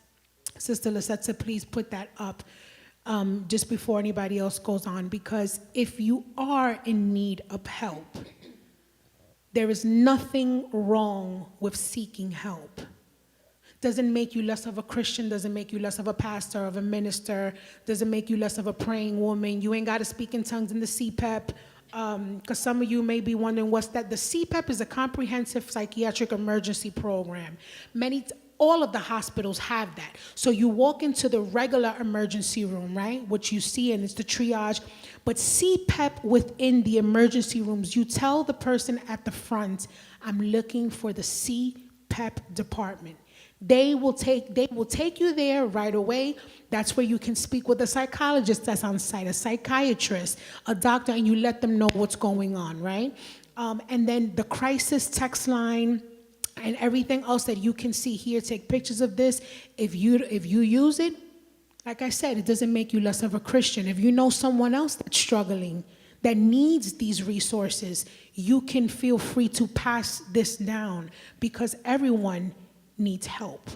Sister Lisette to please put that up just before anybody else goes on, because if you are in need of help, there is nothing wrong with seeking help. Doesn't make you less of a Christian, doesn't make you less of a pastor, of a minister, doesn't make you less of a praying woman. You ain't got to speak in tongues in the CPEP, because some of you may be wondering what's that. The CPEP is a comprehensive psychiatric emergency program. All of the hospitals have that. So you walk into the regular emergency room, right? What you see, and it's the triage. But CPEP within the emergency rooms, you tell the person at the front, I'm looking for the CPEP department. They will take you there right away. That's where you can speak with a psychologist that's on site, a psychiatrist, a doctor, and you let them know what's going on, right? And then the crisis text line and everything else that you can see here, take pictures of this. If you use it, like I said, it doesn't make you less of a Christian. If you know someone else that's struggling, that needs these resources, you can feel free to pass this down, because everyone needs help,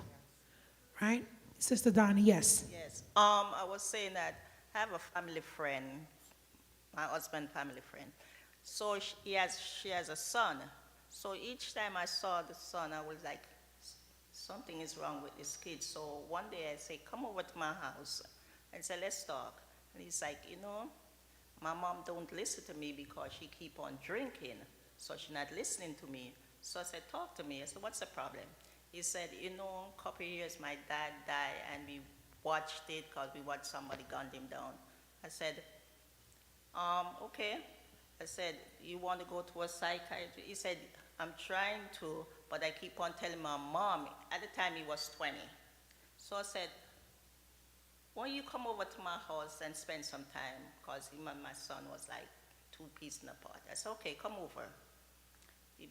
right? Sister Donna, yes. Yes. I was saying that I have a family friend, my husband family friend. So she has a son. So each time I saw the son, I was like, something is wrong with this kid. So one day I say, come over to my house. I said, let's talk. And he's like, my mom don't listen to me because she keep on drinking. So she's not listening to me. So I said, talk to me. I said, what's the problem? He said, a couple of years my dad died and we watched it because we watched somebody gunned him down. I said, okay. I said, you want to go to a psychiatrist? He said, I'm trying to, but I keep on telling my mom. At the time he was 20. So I said, why don't you come over to my house and spend some time? Because him and my son was like 2 pieces apart. I said, okay, come over.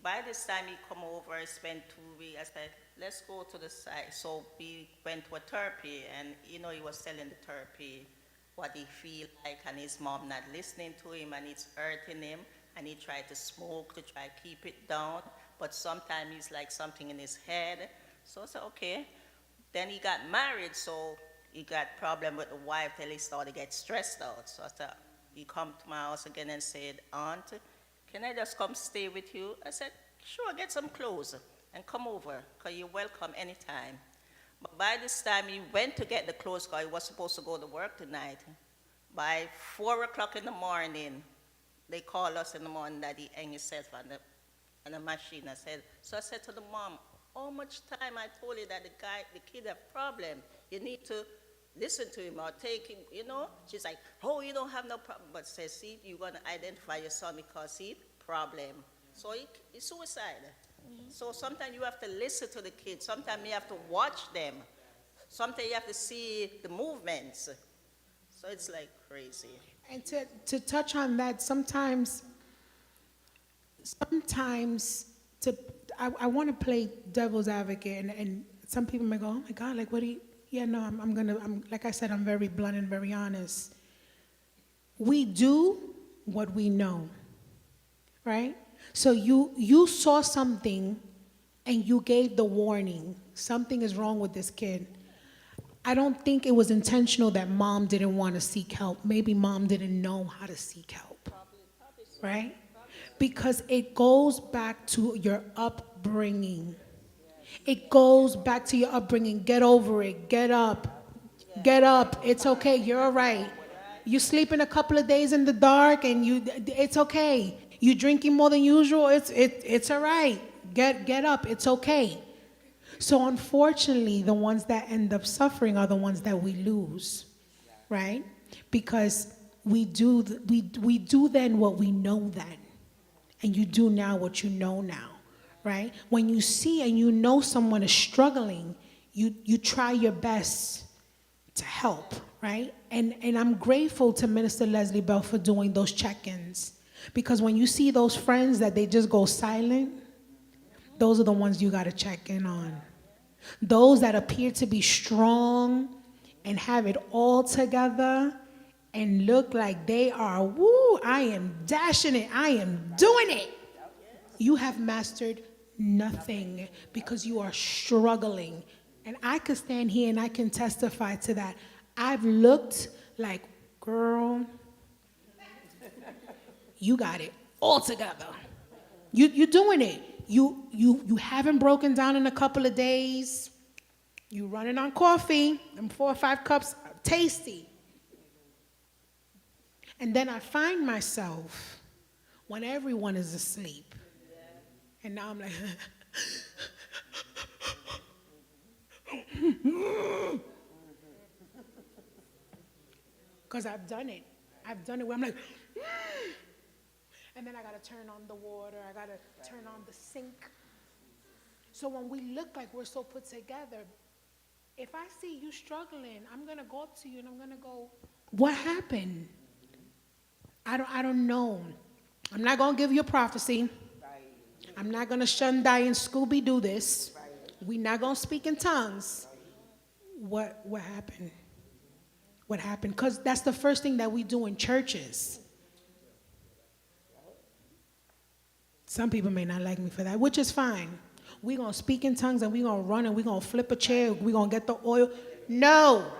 By this time he come over, spent 2 weeks. I said, let's go to the site. So we went to a therapy, and he was telling the therapy what he feel like, and his mom not listening to him, and it's hurting him, and he tried to smoke to try to keep it down, but sometimes he's like something in his head. So I said, okay. Then he got married, so he got problem with the wife till he started to get stressed out. So I said, he come to my house again and said, Aunt, can I just come stay with you? I said, sure, get some clothes and come over, because you're welcome anytime. But by this time, he went to get the clothes because he was supposed to go to work tonight. By 4 o'clock in the morning, they called us in the morning that he hung himself on the machine. I said to the mom, how much time I told you that the kid have problem. You need to listen to him or take him, She's like, oh, you don't have no problem. But says, see, you're going to identify your son because he problem. So he's suicide. Mm-hmm. So sometimes you have to listen to the kids. Sometimes you have to watch them. Sometimes you have to see the movements. So it's like crazy. And to touch on that, sometimes I want to play devil's advocate, and some people may go, oh my God, like what do you, yeah, no, I'm like I said, I'm very blunt and very honest. We do what we know, right? So you saw something and you gave the warning, something is wrong with this kid. I don't think it was intentional that mom didn't want to seek help. Maybe mom didn't know how to seek help, right? Because it goes back to your upbringing. It goes back to your upbringing. Get over it. Get up. Get up. It's okay. You're all right. You sleeping a couple of days in the dark, and it's okay. You drinking more than usual. It's all right. Get up. It's okay. So unfortunately, the ones that end up suffering are the ones that we lose, right? Because we do then what we know then, and you do now what you know now, right? When you see and you know someone is struggling, you try your best to help, right? And I'm grateful to Minister Leslie Bell for doing those check-ins, because when you see those friends that they just go silent, those are the ones you got to check in on. Those that appear to be strong and have it all together and look like they are, woo, I am dashing it, I am doing it. You have mastered nothing because you are struggling. And I could stand here and I can testify to that. I've looked like, girl, you got it all together. You're doing it. You haven't broken down in a couple of days. You running on coffee, them 4 or 5 cups, tasty. And then I find myself when everyone is asleep. And now I'm like, because I've done it. I've done it where I'm like, and then I got to turn on the water. I got to turn on the sink. So when we look like we're so put together, if I see you struggling, I'm going to go up to you and I'm going to go, what happened? I don't know. I'm not going to give you a prophecy. I'm not going to shun, die, and Scooby-Doo this. We're not going to speak in tongues. What happened? What happened? Because that's the first thing that we do in churches. Some people may not like me for that, which is fine. We're going to speak in tongues and we're going to run and we're going to flip a chair. We're going to get the oil. No.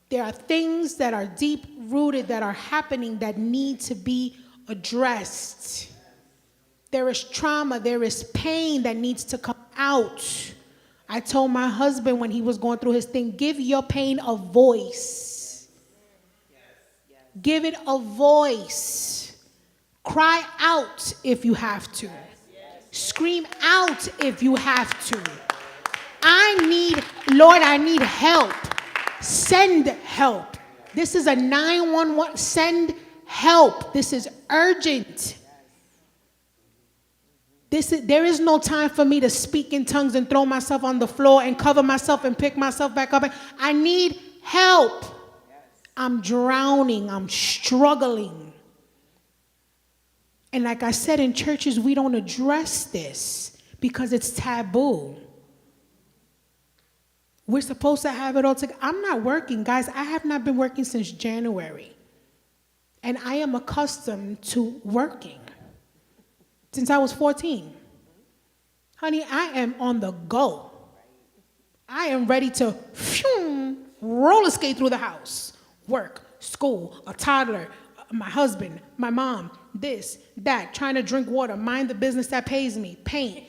There are things that are deep-rooted that are happening that need to be addressed. There is trauma. There is pain that needs to come out. I told my husband when he was going through his thing, give your pain a voice. Give it a voice. Cry out if you have to. Scream out if you have to. Lord, I need help. Send help. This is a 911. Send help. This is urgent. There is no time for me to speak in tongues and throw myself on the floor and cover myself and pick myself back up. I need help. I'm drowning. I'm struggling. And like I said, in churches, we don't address this because it's taboo. We're supposed to have it all together. I'm not working, guys. I have not been working since January. And I am accustomed to working since I was 14. Honey, I am on the go. I am ready to roller skate through the house. Work, school, a toddler, my husband, my mom, this, that, trying to drink water, mind the business that pays me, paint.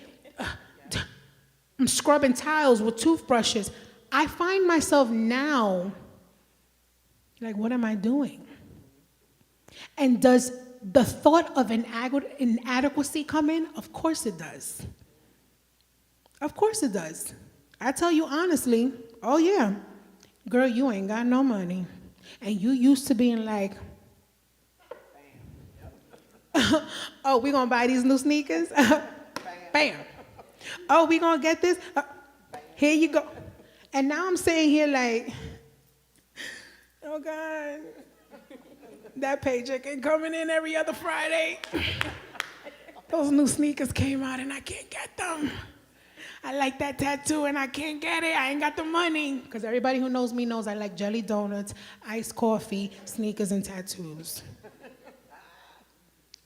I'm scrubbing tiles with toothbrushes. I find myself now, like, what am I doing? And does the thought of inadequacy come in? Of course it does. Of course it does. I tell you honestly, oh yeah, girl, you ain't got no money. And you used to being like, oh, we gonna buy these new sneakers? Bam. Oh, we gonna get this? Here you go. And now I'm sitting here like, oh God, that paycheck ain't coming in every other Friday. Those new sneakers came out and I can't get them. I like that tattoo and I can't get it. I ain't got the money. Because everybody who knows me knows I like jelly donuts, iced coffee, sneakers, and tattoos.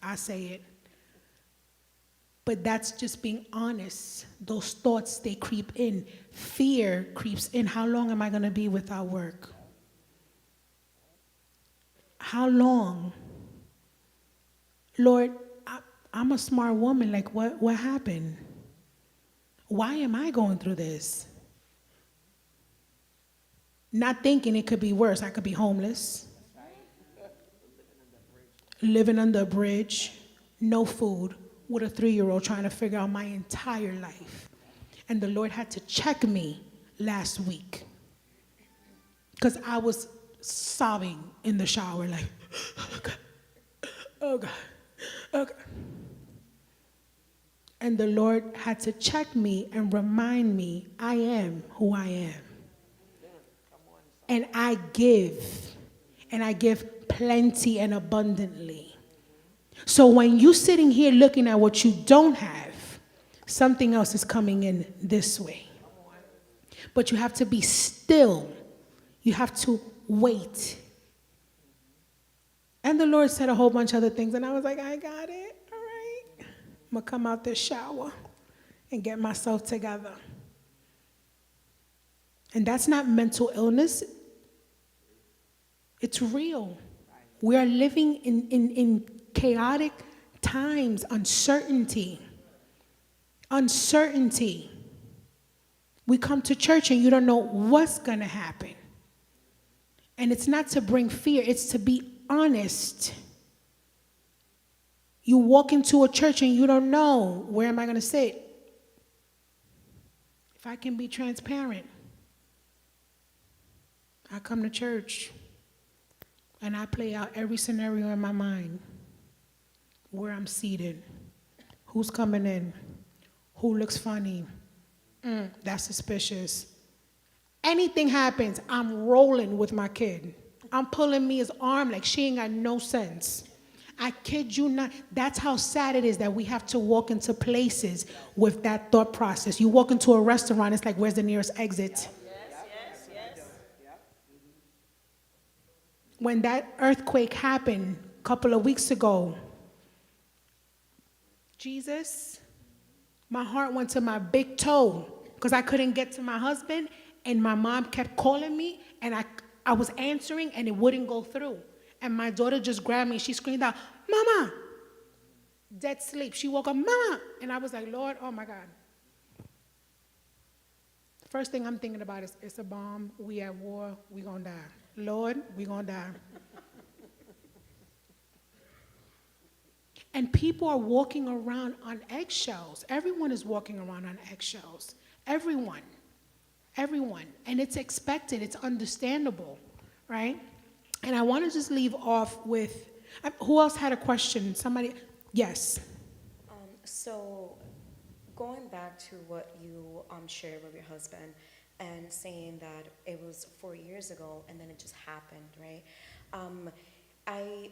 I say it. But that's just being honest. Those thoughts, they creep in. Fear creeps in. How long am I going to be without work? How long? Lord, I'm a smart woman. Like, what happened? Why am I going through this? Not thinking it could be worse. I could be homeless. Living under a bridge. No food. With a 3-year-old trying to figure out my entire life. And the Lord had to check me last week. Because I was sobbing in the shower, like, oh God, oh God, oh God. And the Lord had to check me and remind me, I am who I am. And I give plenty and abundantly. So when you're sitting here looking at what you don't have, something else is coming in this way. But you have to be still. You have to wait. And the Lord said a whole bunch of other things, and I was like, I got it. All right. I'm going to come out this shower and get myself together. And that's not mental illness. It's real. We are living in chaotic times, uncertainty. Uncertainty. We come to church and you don't know what's going to happen. And it's not to bring fear, it's to be honest. You walk into a church and you don't know, where am I going to sit? If I can be transparent, I come to church and I play out every scenario in my mind. Where I'm seated, who's coming in, who looks funny, that's suspicious. Anything happens, I'm rolling with my kid. I'm pulling me his arm like she ain't got no sense. I kid you not. That's how sad it is that we have to walk into places with that thought process. You walk into a restaurant, it's like, where's the nearest exit? Yes. When that earthquake happened a couple of weeks ago, Jesus, my heart went to my big toe because I couldn't get to my husband, and my mom kept calling me, and I was answering, and it wouldn't go through. And my daughter just grabbed me, she screamed out, Mama! Dead sleep. She woke up, Mama! And I was like, Lord, oh my God. First thing I'm thinking about is, it's a bomb, we at war, we gonna die. Lord, we gonna die. And people are walking around on eggshells. Everyone is walking around on eggshells. Everyone. And it's expected, it's understandable, right? And I want to just leave off with, who else had a question? Somebody, yes. So going back to what you shared with your husband and saying that it was 4 years ago and then it just happened, right?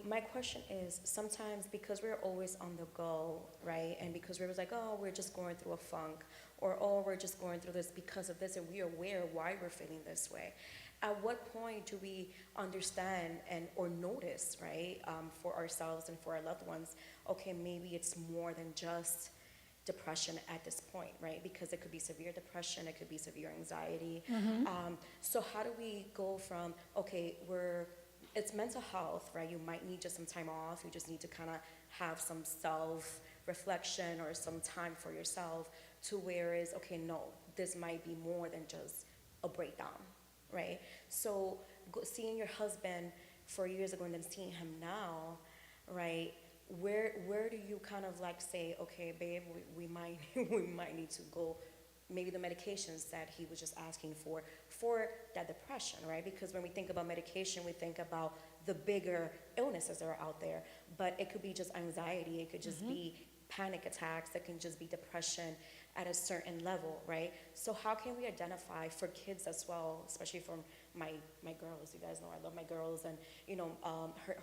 My question is, sometimes because we're always on the go, right, and because we're like, oh, we're just going through a funk, or oh, we're just going through this because of this, and we're aware why we're feeling this way. At what point do we understand or notice, right, for ourselves and for our loved ones, okay, maybe it's more than just depression at this point, right? Because it could be severe depression, it could be severe anxiety. So how do we go from, okay, it's mental health, right? You might need just some time off. You just need to kind of have some self-reflection or some time for yourself, to where is, okay, no, this might be more than just a breakdown, right? So seeing your husband 4 years ago and then seeing him now, right? Where do you kind of like say, okay, babe, we might need to go, maybe the medications that he was just asking for that depression, right? Because when we think about medication, we think about the bigger illnesses that are out there, but it could be just anxiety, it could just be panic attacks, it can just be depression at a certain level, right? So how can we identify for kids as well, especially for my girls, you guys know I love my girls, and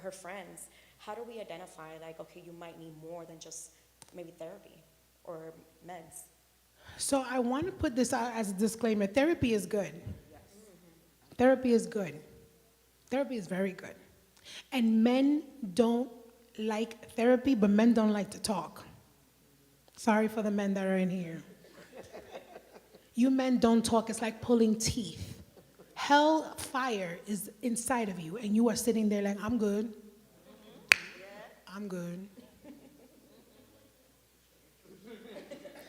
her friends, how do we identify, like, okay, you might need more than just maybe therapy or meds? So I want to put this out as a disclaimer. Therapy is good. Yes. Therapy is good. Therapy is very good. And men don't like therapy, but men don't like to talk. Sorry for the men that are in here. You men don't talk. It's like pulling teeth. Hell fire is inside of you, and you are sitting there like, I'm good. I'm good.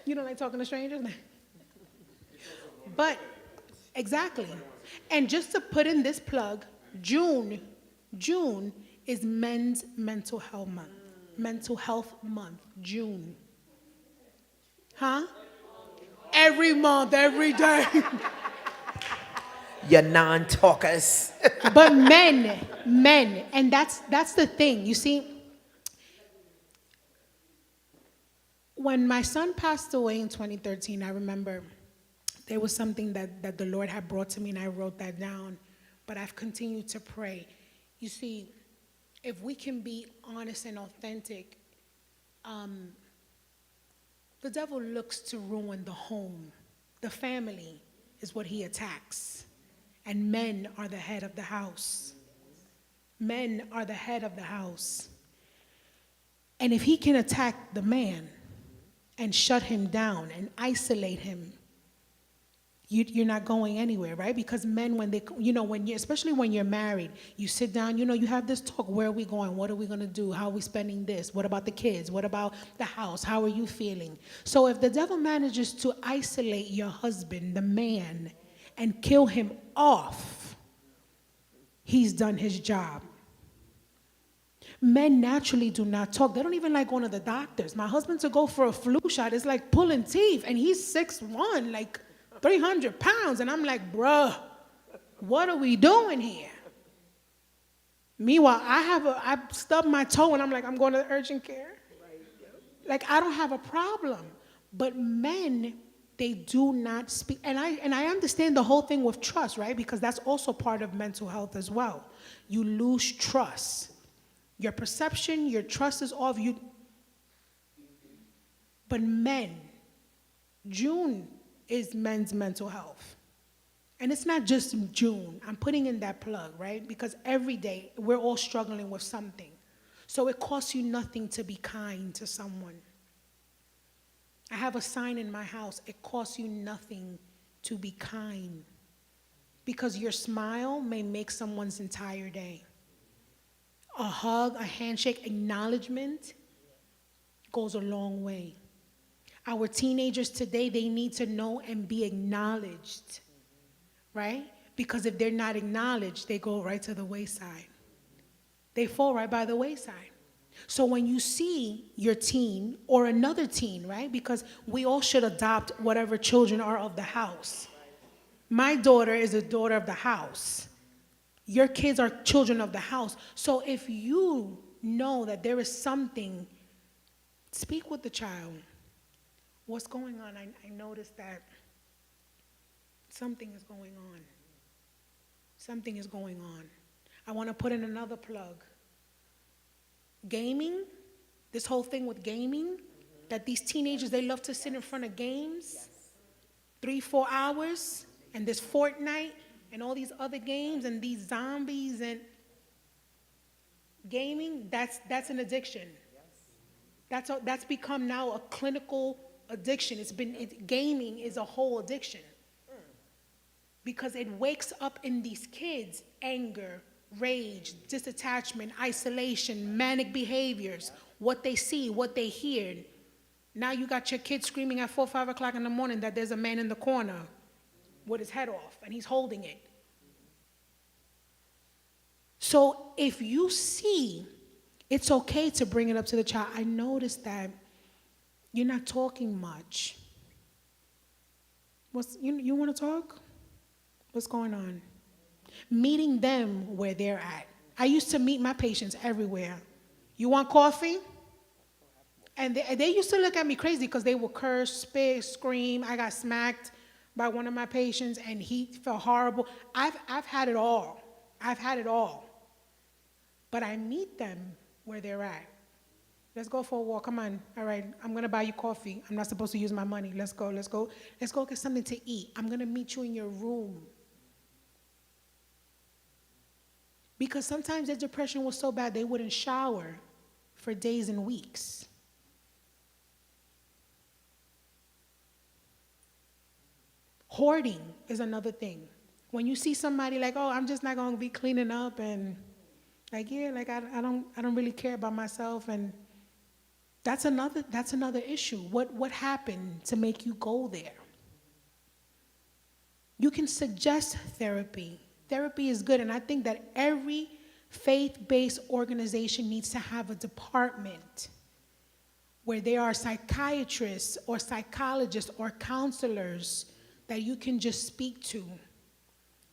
You don't like talking to strangers? But, exactly. And just to put in this plug, June is Men's Mental Health Month. Mental Health Month, June. Huh? Every month, every day. You non-talkers. But men, and that's the thing. You see, when my son passed away in 2013, I remember there was something that the Lord had brought to me, and I wrote that down. But I've continued to pray. You see, if we can be honest and authentic, the devil looks to ruin the home. The family is what he attacks. And men are the head of the house. Men are the head of the house. And if he can attack the man and shut him down and isolate him, you're not going anywhere, right? Because men, when they, especially when you're married, you sit down, you have this talk. Where are we going? What are we going to do? How are we spending this? What about the kids? What about the house? How are you feeling? So if the devil manages to isolate your husband, the man, and kill him off, he's done his job. Men naturally do not talk. They don't even like going to the doctors. My husband, to go for a flu shot is like pulling teeth, and he's 6'1", like 300 pounds. And I'm like, bruh, what are we doing here? Meanwhile, I stubbed my toe, and I'm like, I'm going to urgent care. Like, I don't have a problem. But men, they do not speak. And I understand the whole thing with trust, right? Because that's also part of mental health as well. You lose trust. Your perception, your trust is off. But men, June is men's mental health. And it's not just June. I'm putting in that plug, right? Because every day we're all struggling with something. So it costs you nothing to be kind to someone. I have a sign in my house. It costs you nothing to be kind. Because your smile may make someone's entire day. A hug, a handshake, acknowledgement goes a long way. Our teenagers today, they need to know and be acknowledged, right? Because if they're not acknowledged, they go right to the wayside. They fall right by the wayside. So when you see your teen or another teen, right? Because we all should adopt whatever children are of the house. My daughter is a daughter of the house. Your kids are children of the house. So if you know that there is something, speak with the child. What's going on? I noticed that something is going on. Something is going on. I want to put in another plug. Gaming, this whole thing with gaming, that these teenagers, they love to sit in front of games, 3-4 hours, and this Fortnite, and all these other games, and these zombies, and gaming, that's an addiction. That's become now a clinical addiction. Gaming is a whole addiction. Because it wakes up in these kids anger, rage, disattachment, isolation, manic behaviors, what they see, what they hear. Now you got your kid screaming at 4, 5 o'clock in the morning that there's a man in the corner with his head off, and he's holding it. So if you see, it's okay to bring it up to the child. I noticed that you're not talking much. You want to talk? What's going on? Meeting them where they're at. I used to meet my patients everywhere. You want coffee? And they used to look at me crazy because they would curse, spit, scream. I got smacked by one of my patients, and he felt horrible. I've had it all. I've had it all. But I meet them where they're at. Let's go for a walk. Come on. All right, I'm going to buy you coffee. I'm not supposed to use my money. Let's go. Let's go get something to eat. I'm going to meet you in your room. Because sometimes their depression was so bad they wouldn't shower for days and weeks. Hoarding is another thing. When you see somebody like, oh, I'm just not going to be cleaning up, and like, yeah, like I don't really care about myself, and that's another issue. What happened to make you go there? You can suggest therapy. Therapy is good, and I think that every faith-based organization needs to have a department where there are psychiatrists or psychologists or counselors that you can just speak to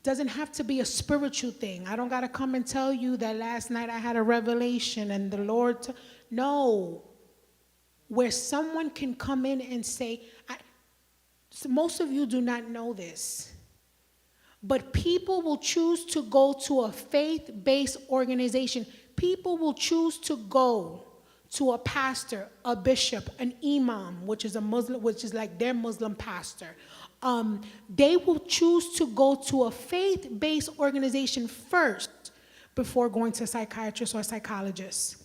Doesn't have to be a spiritual thing. I don't got to come and tell you that last night I had a revelation and the Lord. No. Where someone can come in and say, so most of you do not know this, but people will choose to go to a faith-based organization. People will choose to go to a pastor, a bishop, an imam, which is a Muslim, which is like their Muslim pastor. They will choose to go to a faith-based organization first before going to a psychiatrist or a psychologist.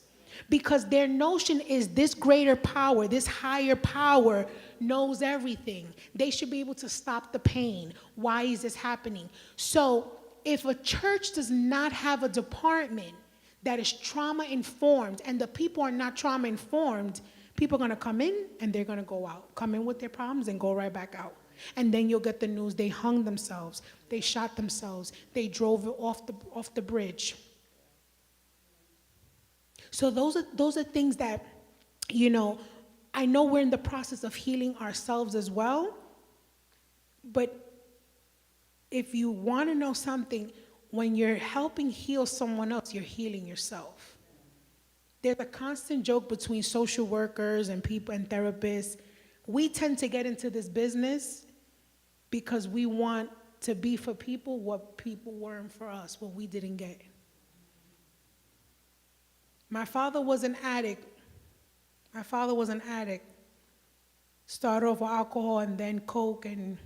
Because their notion is this greater power, this higher power knows everything. They should be able to stop the pain. Why is this happening? So if a church does not have a department that is trauma-informed and the people are not trauma-informed, people are going to come in and they're going to go out. Come in with their problems and go right back out. And then you'll get the news they hung themselves, they shot themselves, they drove off the bridge. So those are things that, you know, I know we're in the process of healing ourselves as well, but if you want to know something, when you're helping heal someone else, you're healing yourself. There's a constant joke between social workers and people and therapists. We tend to get into this business because we want to be for people what people weren't for us, what we didn't get. My father was an addict. Started off with alcohol and then coke, and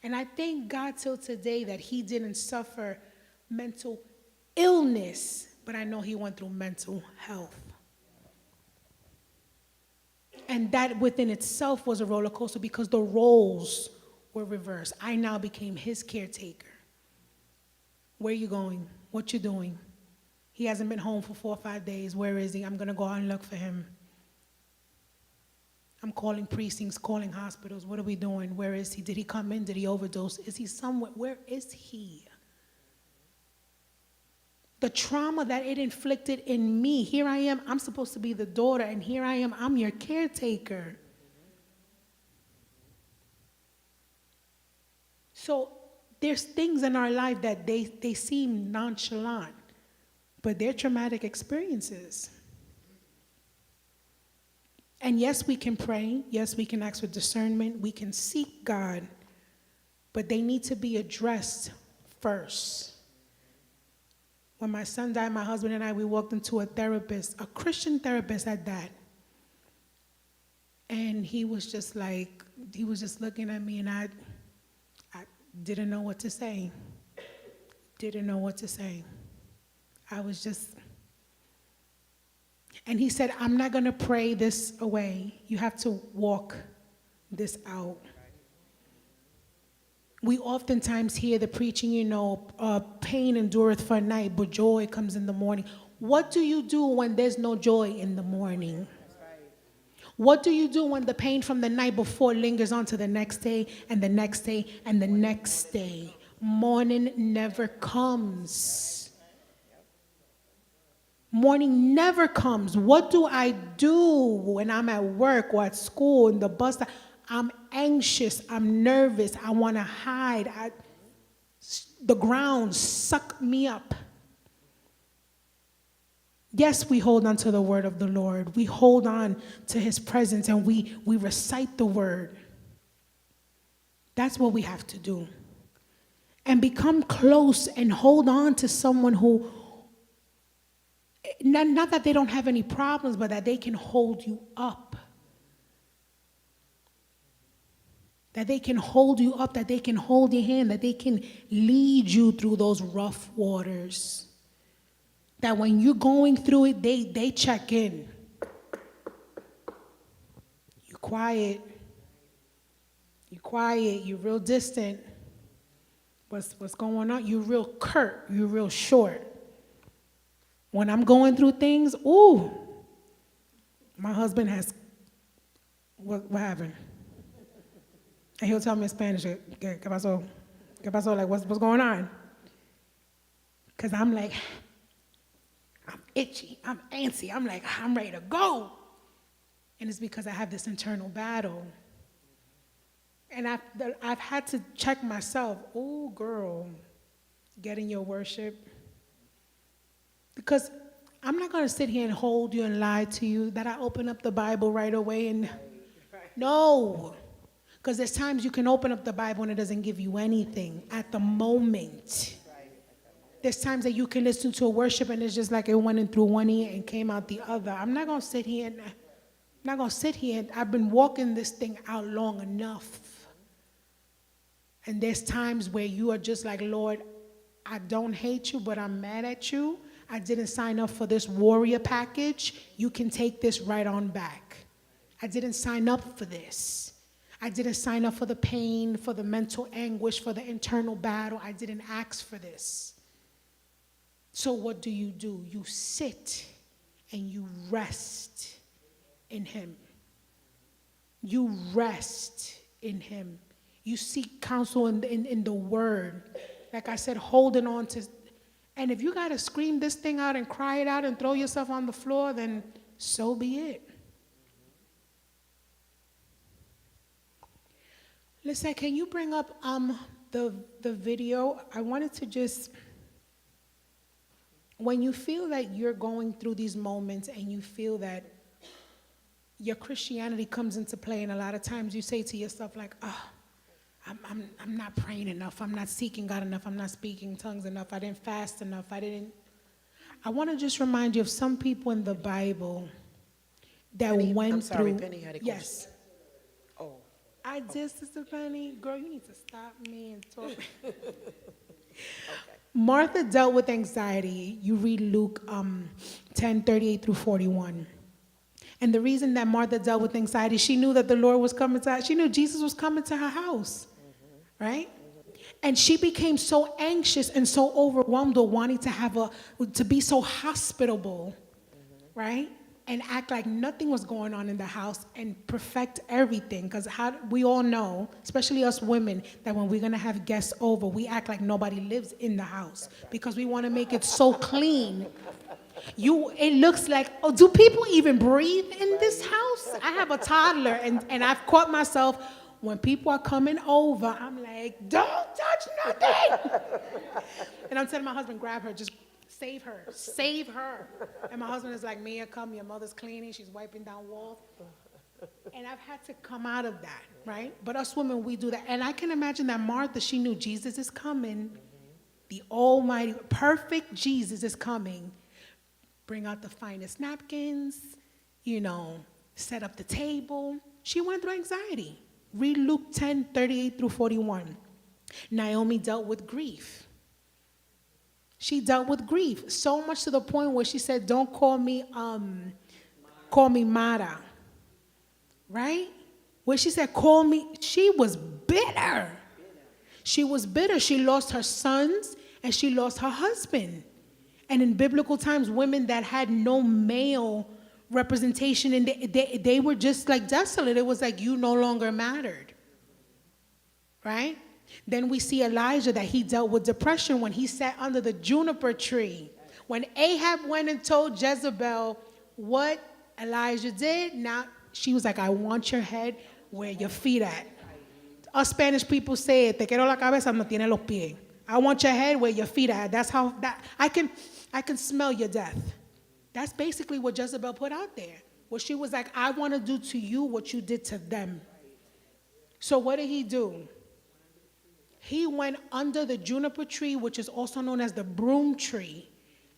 I thank God till today that he didn't suffer mental illness, but I know he went through mental health. And that within itself was a roller coaster because the roles were reversed. I now became his caretaker. Where are you going? What you doing? He hasn't been home for 4 or 5 days. Where is he? I'm going to go out and look for him. I'm calling precincts, calling hospitals. What are we doing? Where is he? Did he come in? Did he overdose? Is he somewhere? Where is he? The trauma that it inflicted in me. Here I am. I'm supposed to be the daughter, and here I am. I'm your caretaker. So there's things in our life that they seem nonchalant, but they're traumatic experiences. And yes, we can pray. Yes, we can ask for discernment. We can seek God, but they need to be addressed first. When my son died, my husband and I, we walked into a therapist, a Christian therapist at that. And he was just looking at me, and I didn't know what to say. I was just, and he said, I'm not going to pray this away. You have to walk this out. We oftentimes hear the preaching, pain endureth for a night, but joy comes in the morning. What do you do when there's no joy in the morning? What do you do when the pain from the night before lingers on to the next day and the next day and the next day? Morning never comes. Morning never comes. What do I do when I'm at work or at school in the bus? I'm anxious. I'm nervous. I want to hide. The ground sucked me up. Yes, we hold on to the word of the Lord. We hold on to his presence and we recite the word. That's what we have to do. And become close and hold on to someone who, not that they don't have any problems, but that they can hold you up. That they can hold you up, that they can hold your hand, that they can lead you through those rough waters. That when you're going through it, they check in. You're quiet. You're real distant. What's going on? You're real curt. You're real short. When I'm going through things, my husband has, what happened? And he'll tell me in Spanish, ¿Qué pasó? ¿Qué pasó? Like, what's going on? Because I'm like, I'm itchy, I'm antsy, I'm like, I'm ready to go. And it's because I have this internal battle. And I've had to check myself. Oh, girl, get in your worship. Because I'm not going to sit here and hold you and lie to you that I open up the Bible right away and no. Because there's times you can open up the Bible and it doesn't give you anything at the moment. There's times that you can listen to a worship and it's just like it went in through one ear and came out the other. I'm not going to sit here and I've been walking this thing out long enough. And there's times where you are just like, Lord, I don't hate you, but I'm mad at you. I didn't sign up for this warrior package. You can take this right on back. I didn't sign up for this. I didn't sign up for the pain, for the mental anguish, for the internal battle. I didn't ask for this. So what do? You sit and you rest in him. You rest in him. You seek counsel in the word. Like I said, holding on to. And if you got to scream this thing out and cry it out and throw yourself on the floor, then so be it. Listen, can you bring up the video? I wanted to just, when you feel that you're going through these moments and you feel that your Christianity comes into play, and a lot of times you say to yourself like, oh, I'm not praying enough, I'm not seeking God enough, I'm not speaking tongues enough, I didn't fast enough, I want to just remind you of some people in the Bible that went I'm sorry, through. Penny had a question. Yes. Oh, I did, Sister Penny. Girl, you need to stop me and talk. Martha dealt with anxiety. You read Luke 10:38 through 41. And the reason that Martha dealt with anxiety, she knew that the Lord was coming to her. She knew Jesus was coming to her house, right? And she became so anxious and so overwhelmed with wanting to be so hospitable, right? And act like nothing was going on in the house and perfect everything. Because we all know, especially us women, that when we're going to have guests over, we act like nobody lives in the house because we want to make it so clean. It looks like, oh, do people even breathe in this house? I have a toddler, and I've caught myself, when people are coming over, I'm like, don't touch nothing. And I'm telling my husband, grab her, just save her, save her. And my husband is like, Mia, come, your mother's cleaning, she's wiping down walls. And I've had to come out of that, right? But us women, we do that. And I can imagine that Martha, she knew Jesus is coming. The almighty, perfect Jesus is coming. Bring out the finest napkins, set up the table. She went through anxiety. Read Luke 10:38 through 41. Naomi dealt with grief. She dealt with grief, so much to the point where she said, don't call me Mara, right? Where she said, call me, she was bitter. She was bitter. She lost her sons and she lost her husband. And in biblical times, women that had no male representation, and they were just like desolate. It was like you no longer mattered, right? Then we see Elijah, that he dealt with depression when he sat under the juniper tree. When Ahab went and told Jezebel what Elijah did, now she was like, I want your head where your feet at. Us Spanish people say, te quiero la cabeza, no tiene los pies. I want your head where your feet are. That's how, I can smell your death. That's basically what Jezebel put out there. Where she was like, I want to do to you what you did to them. So what did he do? He went under the juniper tree, which is also known as the broom tree,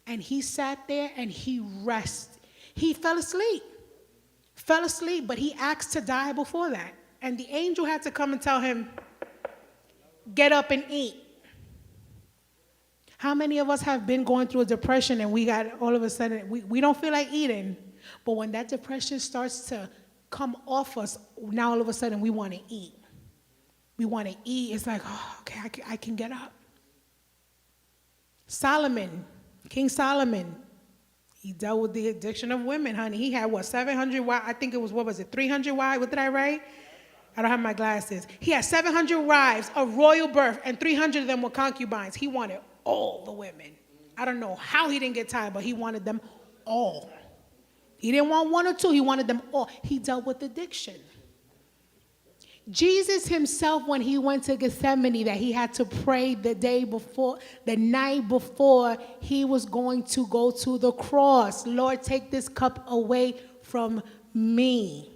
and he sat there and he rested. He fell asleep, but he asked to die before that. And the angel had to come and tell him, get up and eat. How many of us have been going through a depression and we got all of a sudden, we don't feel like eating, but when that depression starts to come off us, now all of a sudden we want to eat. We want to eat. It's like, oh, okay, I can get up. King Solomon, he dealt with the addiction of women, honey. He had, 700 wives? I think it was, 300 wives? What did I write? I don't have my glasses. He had 700 wives of royal birth, and 300 of them were concubines. He wanted all the women. I don't know how he didn't get tired, but he wanted them all. He didn't want one or two. He wanted them all. He dealt with addiction. Jesus himself, when he went to Gethsemane, that he had to pray the night before he was going to go to the cross. Lord, take this cup away from me.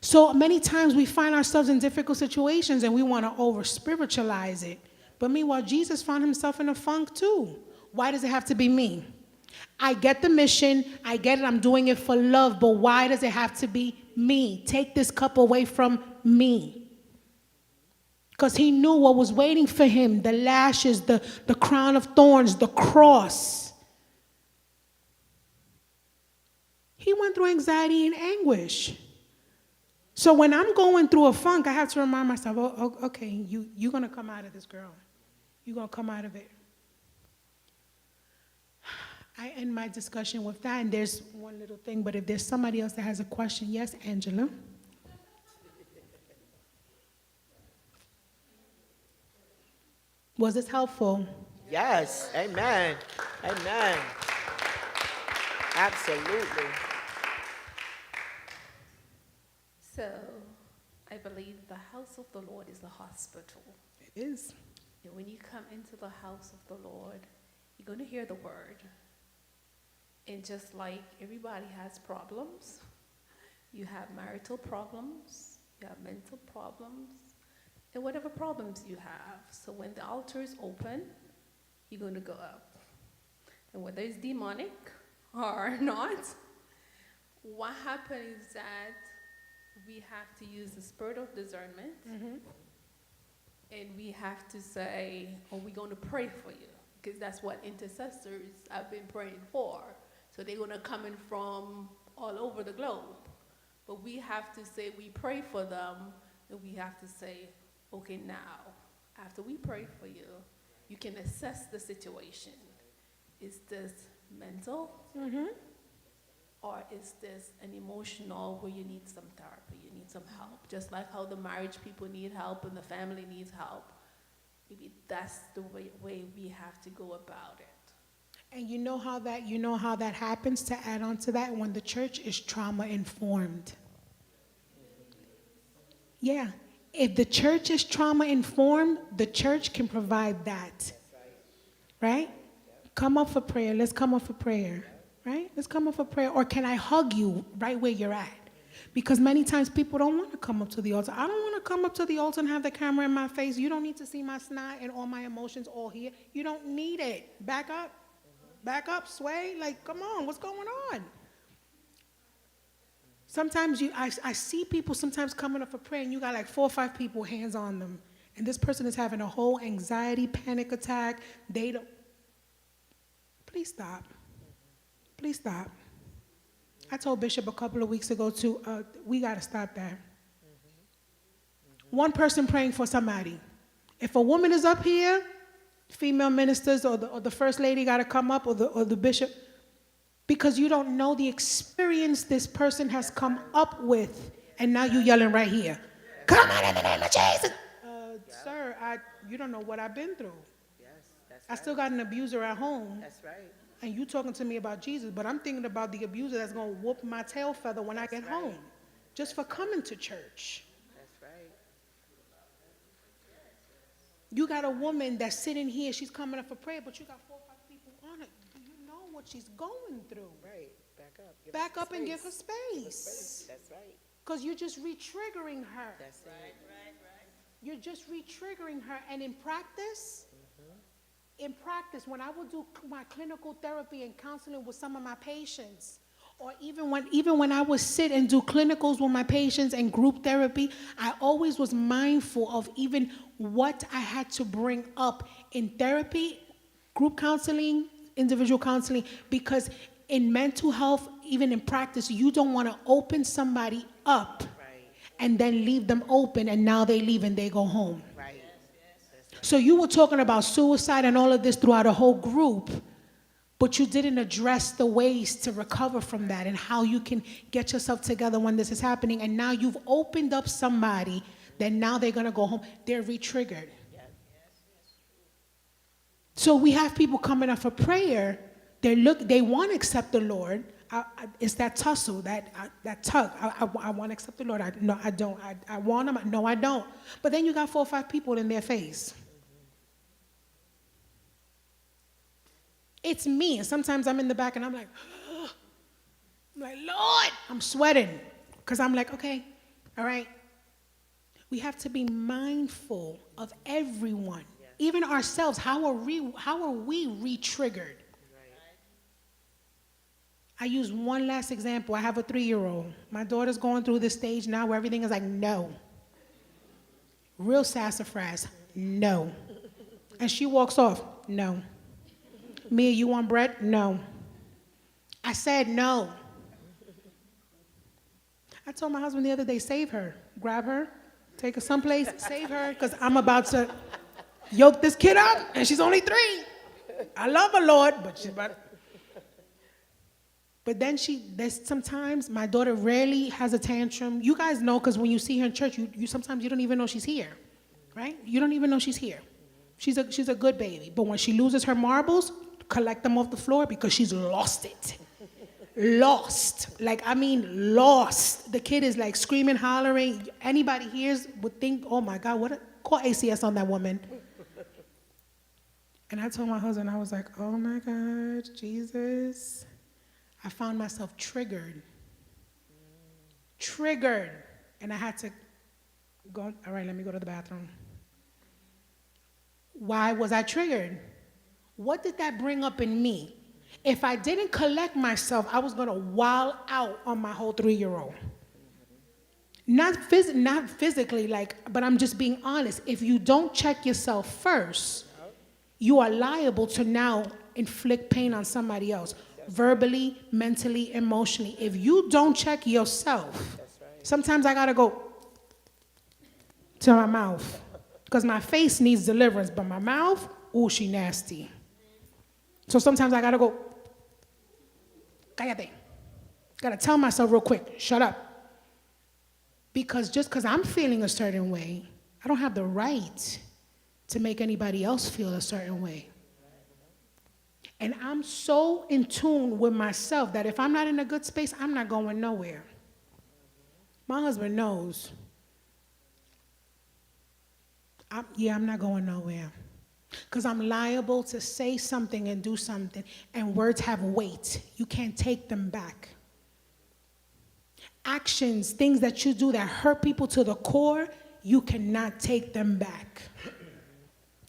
So many times we find ourselves in difficult situations and we want to over spiritualize it. But meanwhile, Jesus found himself in a funk too. Why does it have to be me? I get the mission, I get it, I'm doing it for love, but why does it have to be me? Take this cup away from me. Because he knew what was waiting for him, the lashes, the crown of thorns, the cross. He went through anxiety and anguish. So when I'm going through a funk, I have to remind myself, oh, okay, you're going to come out of this, girl. You're going to come out of it. I end my discussion with that, and there's one little thing, but if there's somebody else that has a question, yes, Angela? Was this helpful? Yes, amen, amen. Absolutely. So, I believe the house of the Lord is the hospital. It is. And when you come into the house of the Lord, you're going to hear the word. And just like everybody has problems, you have marital problems, you have mental problems, and whatever problems you have. So when the altar is open, you're going to go up. And whether it's demonic or not, what happens is that we have to use the spirit of discernment, and we have to say, are we going to pray for you? Because that's what intercessors have been praying for. So they're going to come in from all over the globe. But we have to say, we pray for them, and we have to say, okay, now, after we pray for you, you can assess the situation. Is this mental? Or is this an emotional where you need some therapy, you need some help? Just like how the marriage people need help and the family needs help. Maybe that's the way we have to go about it. And you know how that happens, to add on to that, when the church is trauma informed. Yeah. If the church is trauma informed, the church can provide that. Right? Come up for prayer. Let's come up for prayer. Right? Let's come up for prayer. Or can I hug you right where you're at? Because many times people don't want to come up to the altar. I don't want to come up to the altar and have the camera in my face. You don't need to see my snot and all my emotions all here. You don't need it. Back up. Back up, sway. Like, come on, what's going on? Sometimes I see people sometimes coming up for prayer, and you got like 4 or 5 people, hands on them. And this person is having a whole anxiety, panic attack. They don't. Please stop. Please stop. I told Bishop a couple of weeks ago, too, we got to stop that. One person praying for somebody. If a woman is up here, female ministers or the first lady got to come up, or the bishop, because you don't know the experience this person has come up with, and now you yelling right here. Come on in the name of Jesus. Sir, you don't know what I've been through. Yes, that's I still got an abuser at home. That's right. And you talking to me about Jesus, but I'm thinking about the abuser that's going to whoop my tail feather when I get home, just for coming to church. That's right. You got a woman that's sitting here, she's coming up for prayer, but you got 4 or 5 people on her. Do you know what she's going through? Right. Back up. Give Back her up and give her space. space. That's right. Because you're just re-triggering her. That's right. You're just re-triggering her. And in practice, when I would do my clinical therapy and counseling with some of my patients, or even when I would sit and do clinicals with my patients and group therapy, I always was mindful of even what I had to bring up in therapy, group counseling, individual counseling, because in mental health, even in practice, you don't want to open somebody up and then leave them open, and now they leave and they go home. Right. So you were talking about suicide and all of this throughout a whole group, but you didn't address the ways to recover from that and how you can get yourself together when this is happening. And now you've opened up somebody that now they're going to go home. They're re-triggered. So we have people coming up for prayer. They want to accept the Lord. it's that tussle, that tug. I want to accept the Lord. No, I don't. I want him. No, I don't. But then you got 4 or 5 people in their face. It's me. And sometimes I'm in the back and I'm like, Lord, I'm sweating. Because I'm like, okay, all right. We have to be mindful of everyone, even ourselves. How are we re-triggered? I use one last example. I have a 3-year-old. My daughter's going through this stage now where everything is like, no. Real sassafras, no. And she walks off, no. Mia, you want bread? No. I said no. I told my husband the other day, save her. Grab her, take her someplace, save her, because I'm about to yoke this kid up, and she's only 3. I love her, Lord, but she's about. But then there's sometimes my daughter rarely has a tantrum. You guys know, because when you see her in church, you sometimes you don't even know she's here, right? You don't even know she's here. She's a good baby. But when she loses her marbles, collect them off the floor because she's lost it. Lost. Like, I mean, lost. The kid is like screaming, hollering. Anybody hears would think, oh my God, call ACS on that woman. And I told my husband, I was like, oh my God, Jesus. I found myself triggered. And I had to go, all right, let me go to the bathroom. Why was I triggered? What did that bring up in me? If I didn't collect myself, I was gonna wild out on my whole 3-year-old. Not physically, but I'm just being honest. If you don't check yourself first, you are liable to now inflict pain on somebody else. Verbally, mentally, emotionally. If you don't check yourself, sometimes I gotta go to my mouth because my face needs deliverance, but my mouth, ooh, she nasty. So sometimes I gotta go, cállate. Gotta tell myself real quick, shut up. Because just because I'm feeling a certain way, I don't have the right to make anybody else feel a certain way. And I'm so in tune with myself that if I'm not in a good space, I'm not going nowhere. My husband knows. I'm not going nowhere. Because I'm liable to say something and do something, and words have weight. You can't take them back. Actions, things that you do that hurt people to the core, you cannot take them back.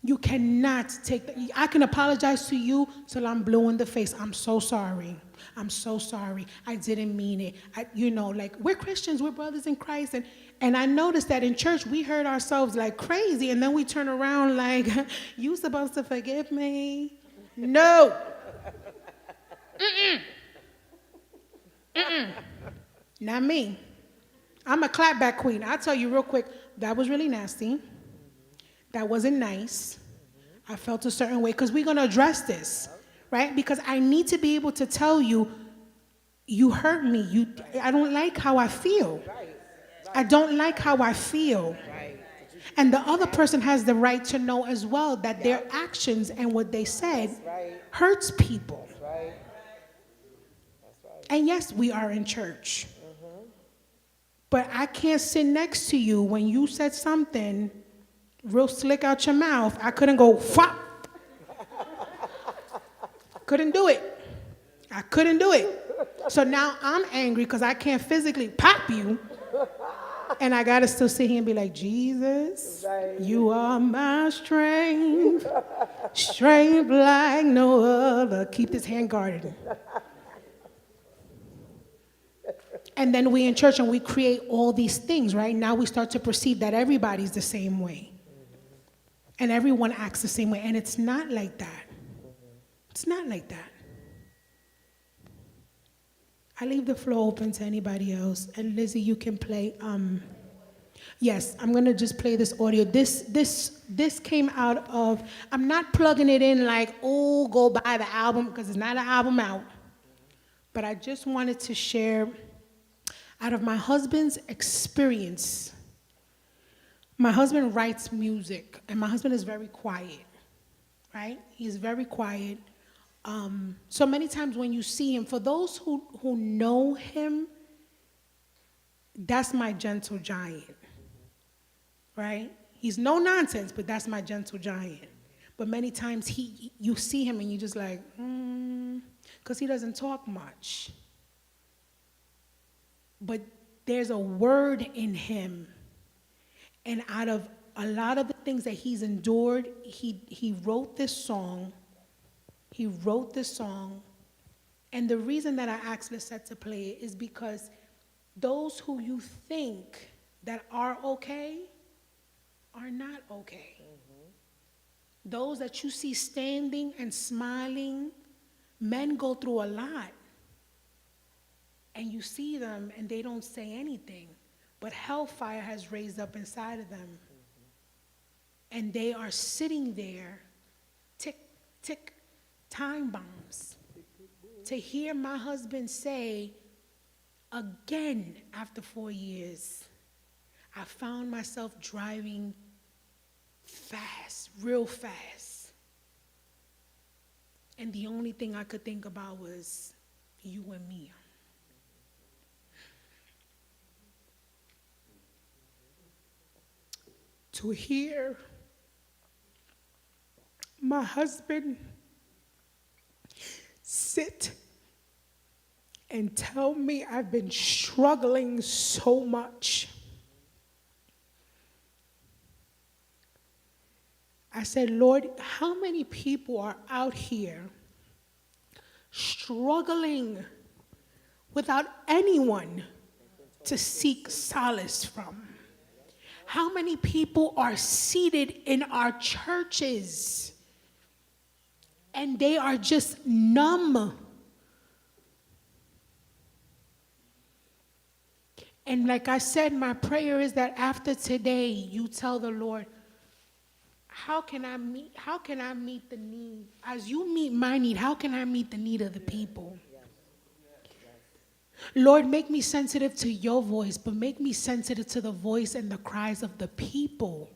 You cannot take that. I can apologize to you till I'm blue in the face. I'm so sorry. I'm so sorry. I didn't mean it. We're Christians, we're brothers in Christ. And I noticed that in church, we heard ourselves like crazy. And then we turn around like, you supposed to forgive me? No. Not me. I'm a clapback queen. I'll tell you real quick, that was really nasty. That wasn't nice. I felt a certain way because we're going to address this, right? Because I need to be able to tell you, you hurt me. I don't like how I feel. I don't like how I feel. And the other person has the right to know as well that their actions and what they said hurts people. And yes, we are in church. But I can't sit next to you when you said something real slick out your mouth. I couldn't go, fop. Couldn't do it. I couldn't do it. So now I'm angry because I can't physically pop you. And I got to still sit here and be like, Jesus, you are my strength. Strength like no other. Keep this hand guarded. And then we in church and we create all these things, right? Now we start to perceive that everybody's the same way. And everyone acts the same way. And it's not like that. It's not like that. I leave the floor open to anybody else. And Lizzie, you can play. Yes, I'm going to just play this audio. This came out of, I'm not plugging it in like, oh, go buy the album, because it's not an album out. But I just wanted to share out of my husband's experience. My husband writes music, and my husband is very quiet, right? He's very quiet. So many times when you see him, for those who know him, that's my gentle giant, right? He's no nonsense, but that's my gentle giant. But many times you see him and you're just like, because he doesn't talk much. But there's a word in him. And out of a lot of the things that he's endured, he wrote this song. He wrote this song. And the reason that I asked Lisette to play it is because those who you think that are okay are not okay. Those that you see standing and smiling, men go through a lot. And you see them and they don't say anything. But hellfire has raised up inside of them. And they are sitting there, tick, tick, time bombs. To hear my husband say, again, after 4 years, I found myself driving fast, real fast. And the only thing I could think about was you and me. To hear my husband sit and tell me I've been struggling so much. I said, Lord, how many people are out here struggling without anyone to seek solace from? How many people are seated in our churches and they are just numb? And like I said, my prayer is that after today, you tell the Lord, how can I meet the need? As you meet my need, how can I meet the need of the people? Lord, make me sensitive to your voice, but make me sensitive to the voice and the cries of the people.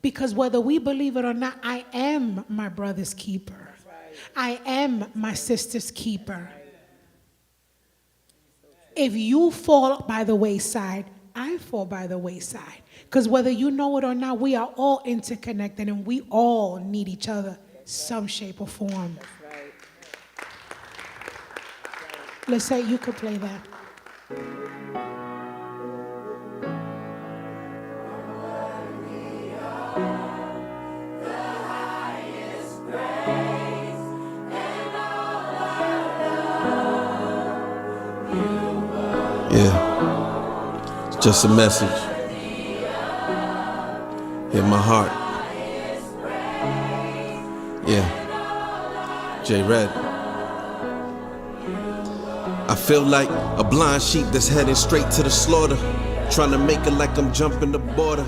Because whether we believe it or not, I am my brother's keeper. I am my sister's keeper. If you fall by the wayside, I fall by the wayside. Because whether you know it or not, we are all interconnected and we all need each other, some shape or form. Let's say you could play that. Yeah, it's just a message in my heart. Yeah, J Red. I feel like a blind sheep that's heading straight to the slaughter, trying to make it like I'm jumping the border.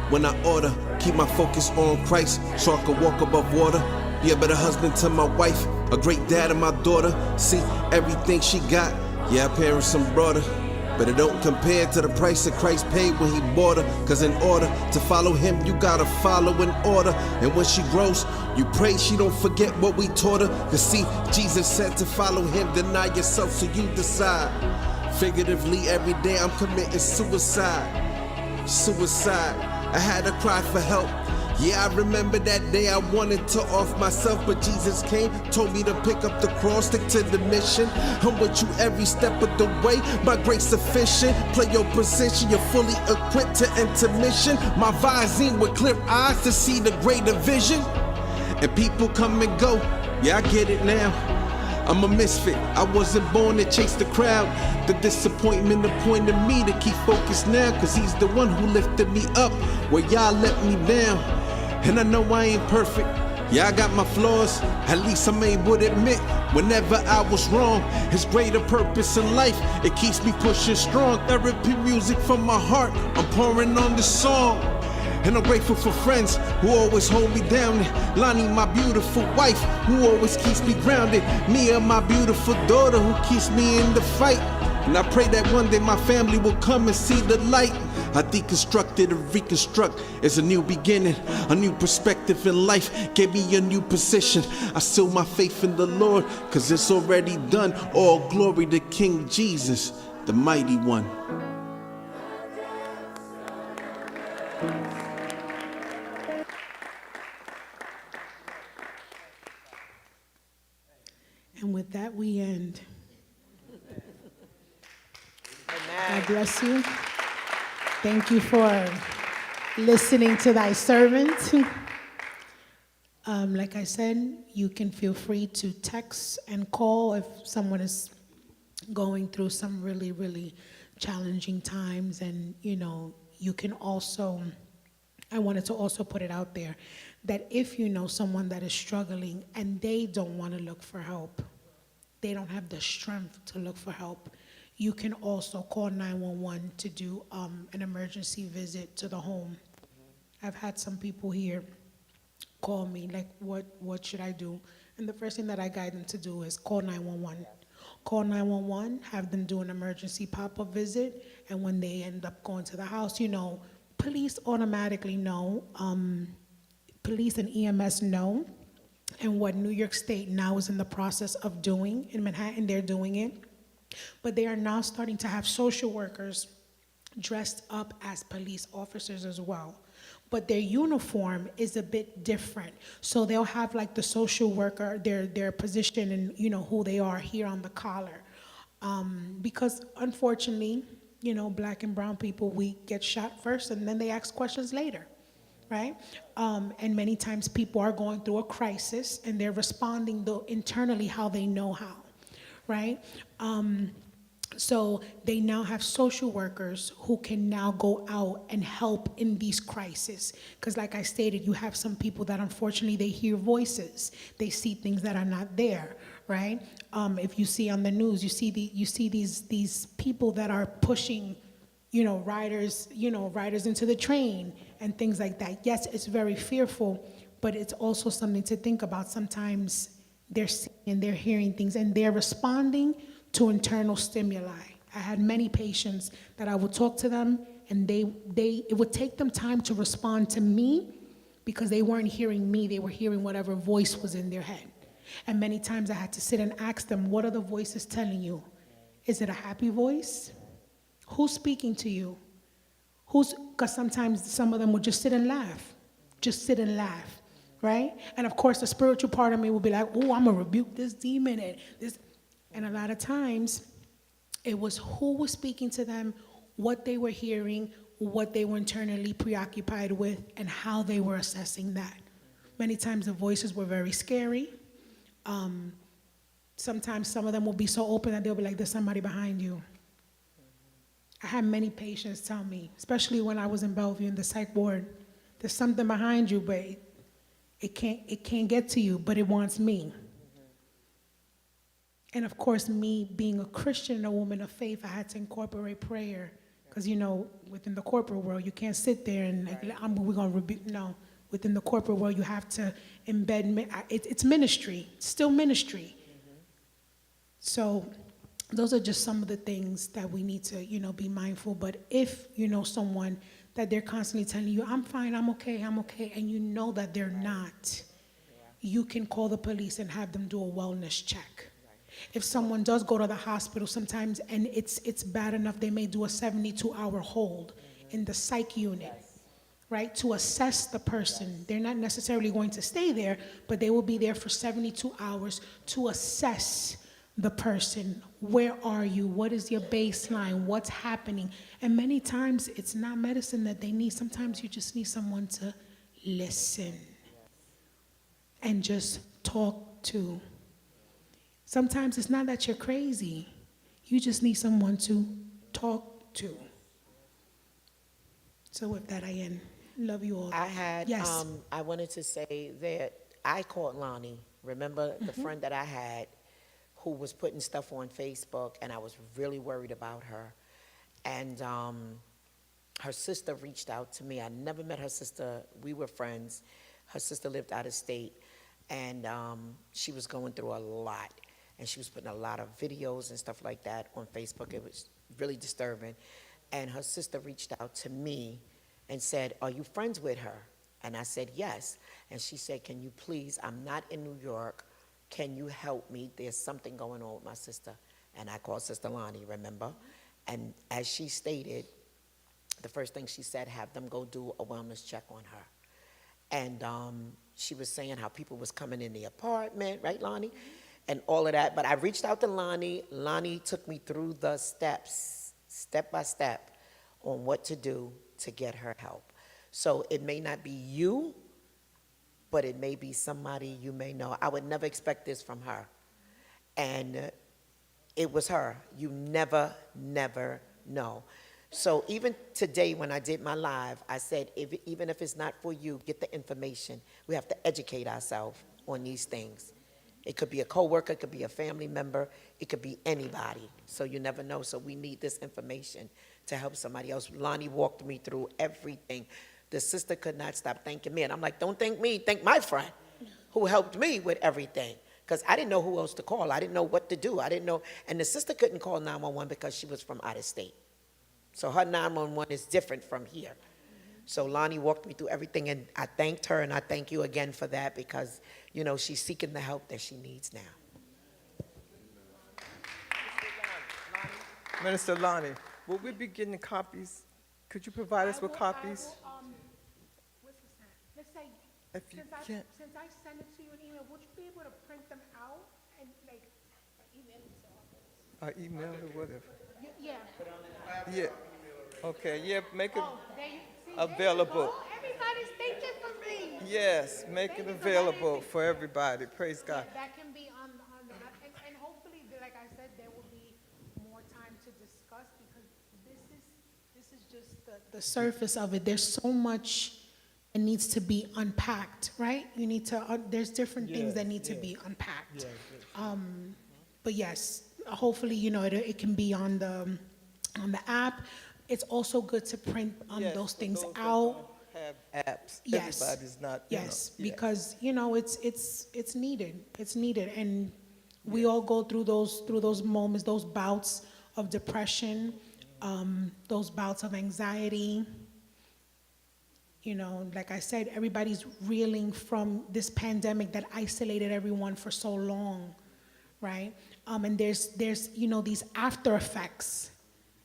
When I order, keep my focus on Christ so I can walk above water. Be a better husband to my wife, a great dad to my daughter. See everything she got, yeah, her parents some brought her. But it don't compare to the price that Christ paid when he bought her. Cause in order to follow him, you gotta follow in order. And when she grows, you pray she don't forget what we taught her. Cause see, Jesus said to follow him, deny yourself so you decide. Figuratively, every day I'm committing suicide. Suicide, I had to cry for help. Yeah, I remember that day I wanted to off myself, but Jesus came, told me to pick up the cross, stick to the mission. I'm with you every step of the way, my grace sufficient. Play your position, you're fully equipped to enter mission. My visine with clear eyes to see the greater vision. And people come and go, yeah, I get it now. I'm a misfit, I wasn't born to chase the crowd. The disappointment appointed me to keep focused now, cause he's the one who lifted me up where y'all let me down. And I know I ain't perfect, yeah, I got my flaws. At least I'm able to admit whenever I was wrong. His greater purpose in life, it keeps me pushing strong. Therapy music from my heart, I'm pouring on this song. And I'm grateful for friends who always hold me down. Loni, my beautiful wife, who always keeps me grounded. Mia, my beautiful daughter, who keeps me in the fight. And I pray that one day my family will come and see the light. I deconstructed and reconstruct. It's a new beginning, a new perspective in life. Gave me a new position. I seal my faith in the Lord, cause it's already done. All glory to King Jesus, the mighty one. And with that, we end. Amen. God bless you. Thank you for listening to thy servant. Like I said, you can feel free to text and call if someone is going through some really, really challenging times. And, you can also, I wanted to also put it out there, that if you know someone that is struggling and they don't want to look for help, they don't have the strength to look for help, you can also call 911 to do an emergency visit to the home. I've had some people here call me, like, what should I do? And the first thing that I guide them to do is call 911. Call 911, have them do an emergency pop-up visit, and when they end up going to the house, police automatically know, police and EMS know, and what New York State now is in the process of doing, in Manhattan, they're doing it, but they are now starting to have social workers dressed up as police officers as well. But their uniform is a bit different. So they'll have like the social worker, their position and who they are here on the collar. Because unfortunately, black and brown people, we get shot first and then they ask questions later, right? And many times people are going through a crisis and they're responding internally how they know how, right? So they now have social workers who can now go out and help in these crises. Because like I stated, you have some people that unfortunately they hear voices. They see things that are not there, right? If you see on the news, you see these people that are pushing, riders into the train and things like that. Yes, it's very fearful, but it's also something to think about. Sometimes they're seeing and they're hearing things and they're responding to internal stimuli. I had many patients that I would talk to them and it would take them time to respond to me because they weren't hearing me, they were hearing whatever voice was in their head. And many times I had to sit and ask them, what are the voices telling you? Is it a happy voice? Who's speaking to you? Because sometimes some of them would just sit and laugh, right? And of course the spiritual part of me would be like, oh, I'm gonna rebuke this demon and this. And a lot of times, it was who was speaking to them, what they were hearing, what they were internally preoccupied with, and how they were assessing that. Many times the voices were very scary. Sometimes some of them will be so open that they'll be like, there's somebody behind you. I had many patients tell me, especially when I was in Bellevue in the psych ward, there's something behind you, but it can't get to you, but it wants me. And of course, me being a Christian and a woman of faith, I had to incorporate prayer. Because, within the corporate world, you can't sit there and we're going to rebuke. No, within the corporate world, you have to embed, it's ministry, it's still ministry. So those are just some of the things that we need to, be mindful. But if you know someone that they're constantly telling you, I'm fine, I'm okay, and you know that they're not, you can call the police and have them do a wellness check. If someone does go to the hospital sometimes and it's bad enough, they may do a 72-hour hold in the psych unit, right, to assess the person. They're not necessarily going to stay there, but they will be there for 72 hours to assess the person. Where are you? What is your baseline? What's happening? And many times it's not medicine that they need. Sometimes you just need someone to listen and just talk to. Sometimes it's not that you're crazy. You just need someone to talk to. So with that, I end. Love you all. I had, Yes. I wanted to say that I called Loni. Remember the friend that I had who was putting stuff on Facebook, and I was really worried about her. And her sister reached out to me. I never met her sister. We were friends. Her sister lived out of state, and she was going through a lot. And she was putting a lot of videos and stuff like that on Facebook. It was really disturbing. and her sister reached out to me and said, "Are you friends with her?" And I said, "Yes." And she said, "Can you please, I'm not in New York, can you help me? There's something going on with my sister." And I called Sister Loni, remember? And as she stated, the first thing she said, have them go do a wellness check on her. And she was saying how people was coming in the apartment, right, Lonnie? And all of that. But I reached out to Lonnie. Lonnie took me through the steps, step by step, on what to do to get her help. So it may not be you, but it may be somebody you may know. I would never expect this from her. And it was her. You never, never know. So even today when I did my live, I said, even if it's not for you, get the information. We have to educate ourselves on these things. It could be a coworker, it could be a family member, it could be anybody. So you never know. So we need this information to help somebody else. Lonnie walked me through everything. The sister could not stop thanking me. And I'm like, don't thank me, thank my friend who helped me with everything. Because I didn't know who else to call. I didn't know what to do. I didn't know. And the sister couldn't call 911 because she was from out of state. So her 911 is different from here. So Lonnie walked me through everything, and I thanked her, and I thank you again for that because, you know, she's seeking the help that she needs now. Minister Loni, will we be getting copies? Could you provide us with copies? What's this at? Let's say, If you can't, since I send it to you in email, would you be able to print them out and like email it to us? email or whatever. Yeah. Yeah. Okay, yeah, make it Oh, there you see. available. Everybody's thinking for me. Yes, make it available for everybody. Praise God. Yeah, that can be on the and hopefully, like I said, there will be more time to discuss because this is just the surface of it. There's so much that needs to be unpacked, right? You need to. There's different things that need to be unpacked. But yes, hopefully, you know, it can be on the app. It's also good to print Yes, those for things those that out. don't have apps. Yes. Everybody's not. Yes, You know, because you know it's needed. It's needed, and we all go through those moments, those bouts of depression, those bouts of anxiety. You know, like I said, everybody's reeling from this pandemic that isolated everyone for so long, right? And there's you know these after effects.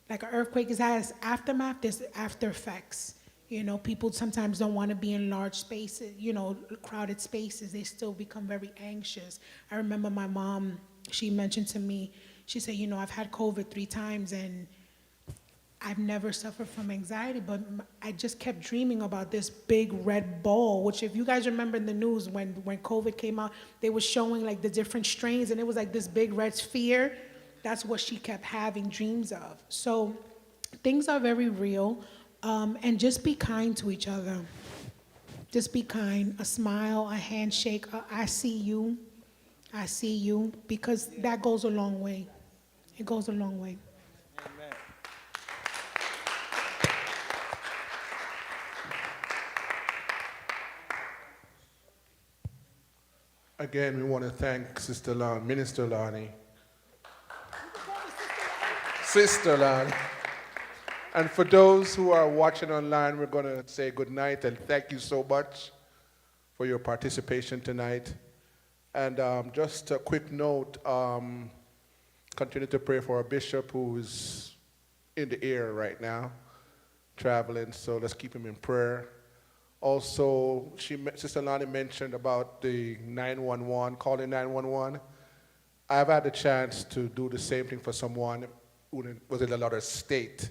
Like an earthquake has aftermath, there's after effects. You know, people sometimes don't want to be in large spaces, you know, crowded spaces. They still become very anxious. I remember my mom, she mentioned to me, she said, you know, I've had COVID 3 times and I've never suffered from anxiety, but I just kept dreaming about this big red ball, which if you guys remember in the news when COVID came out, they were showing like the different strains and it was like this big red sphere. That's what she kept having dreams of. So things are very real, and just be kind to each other. Just be kind. A smile, a handshake, I see you, because that goes a long way. It goes a long way. Amen. Again, we want to thank Sister Loni, Minister Loni. Sister Loni. And for those who are watching online, we're going to say good night and thank you so much for your participation tonight. And just a quick note, continue to pray for our bishop who is in the air right now, traveling, so let's keep him in prayer. Also, Sister Loni mentioned about the 911, calling 911. I've had the chance to do the same thing for someone who was in another state.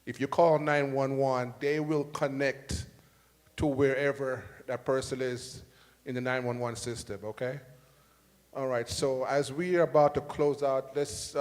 If you call 911, they will connect to wherever that person is in the 911 system, okay? All right, so as we are about to close out, let's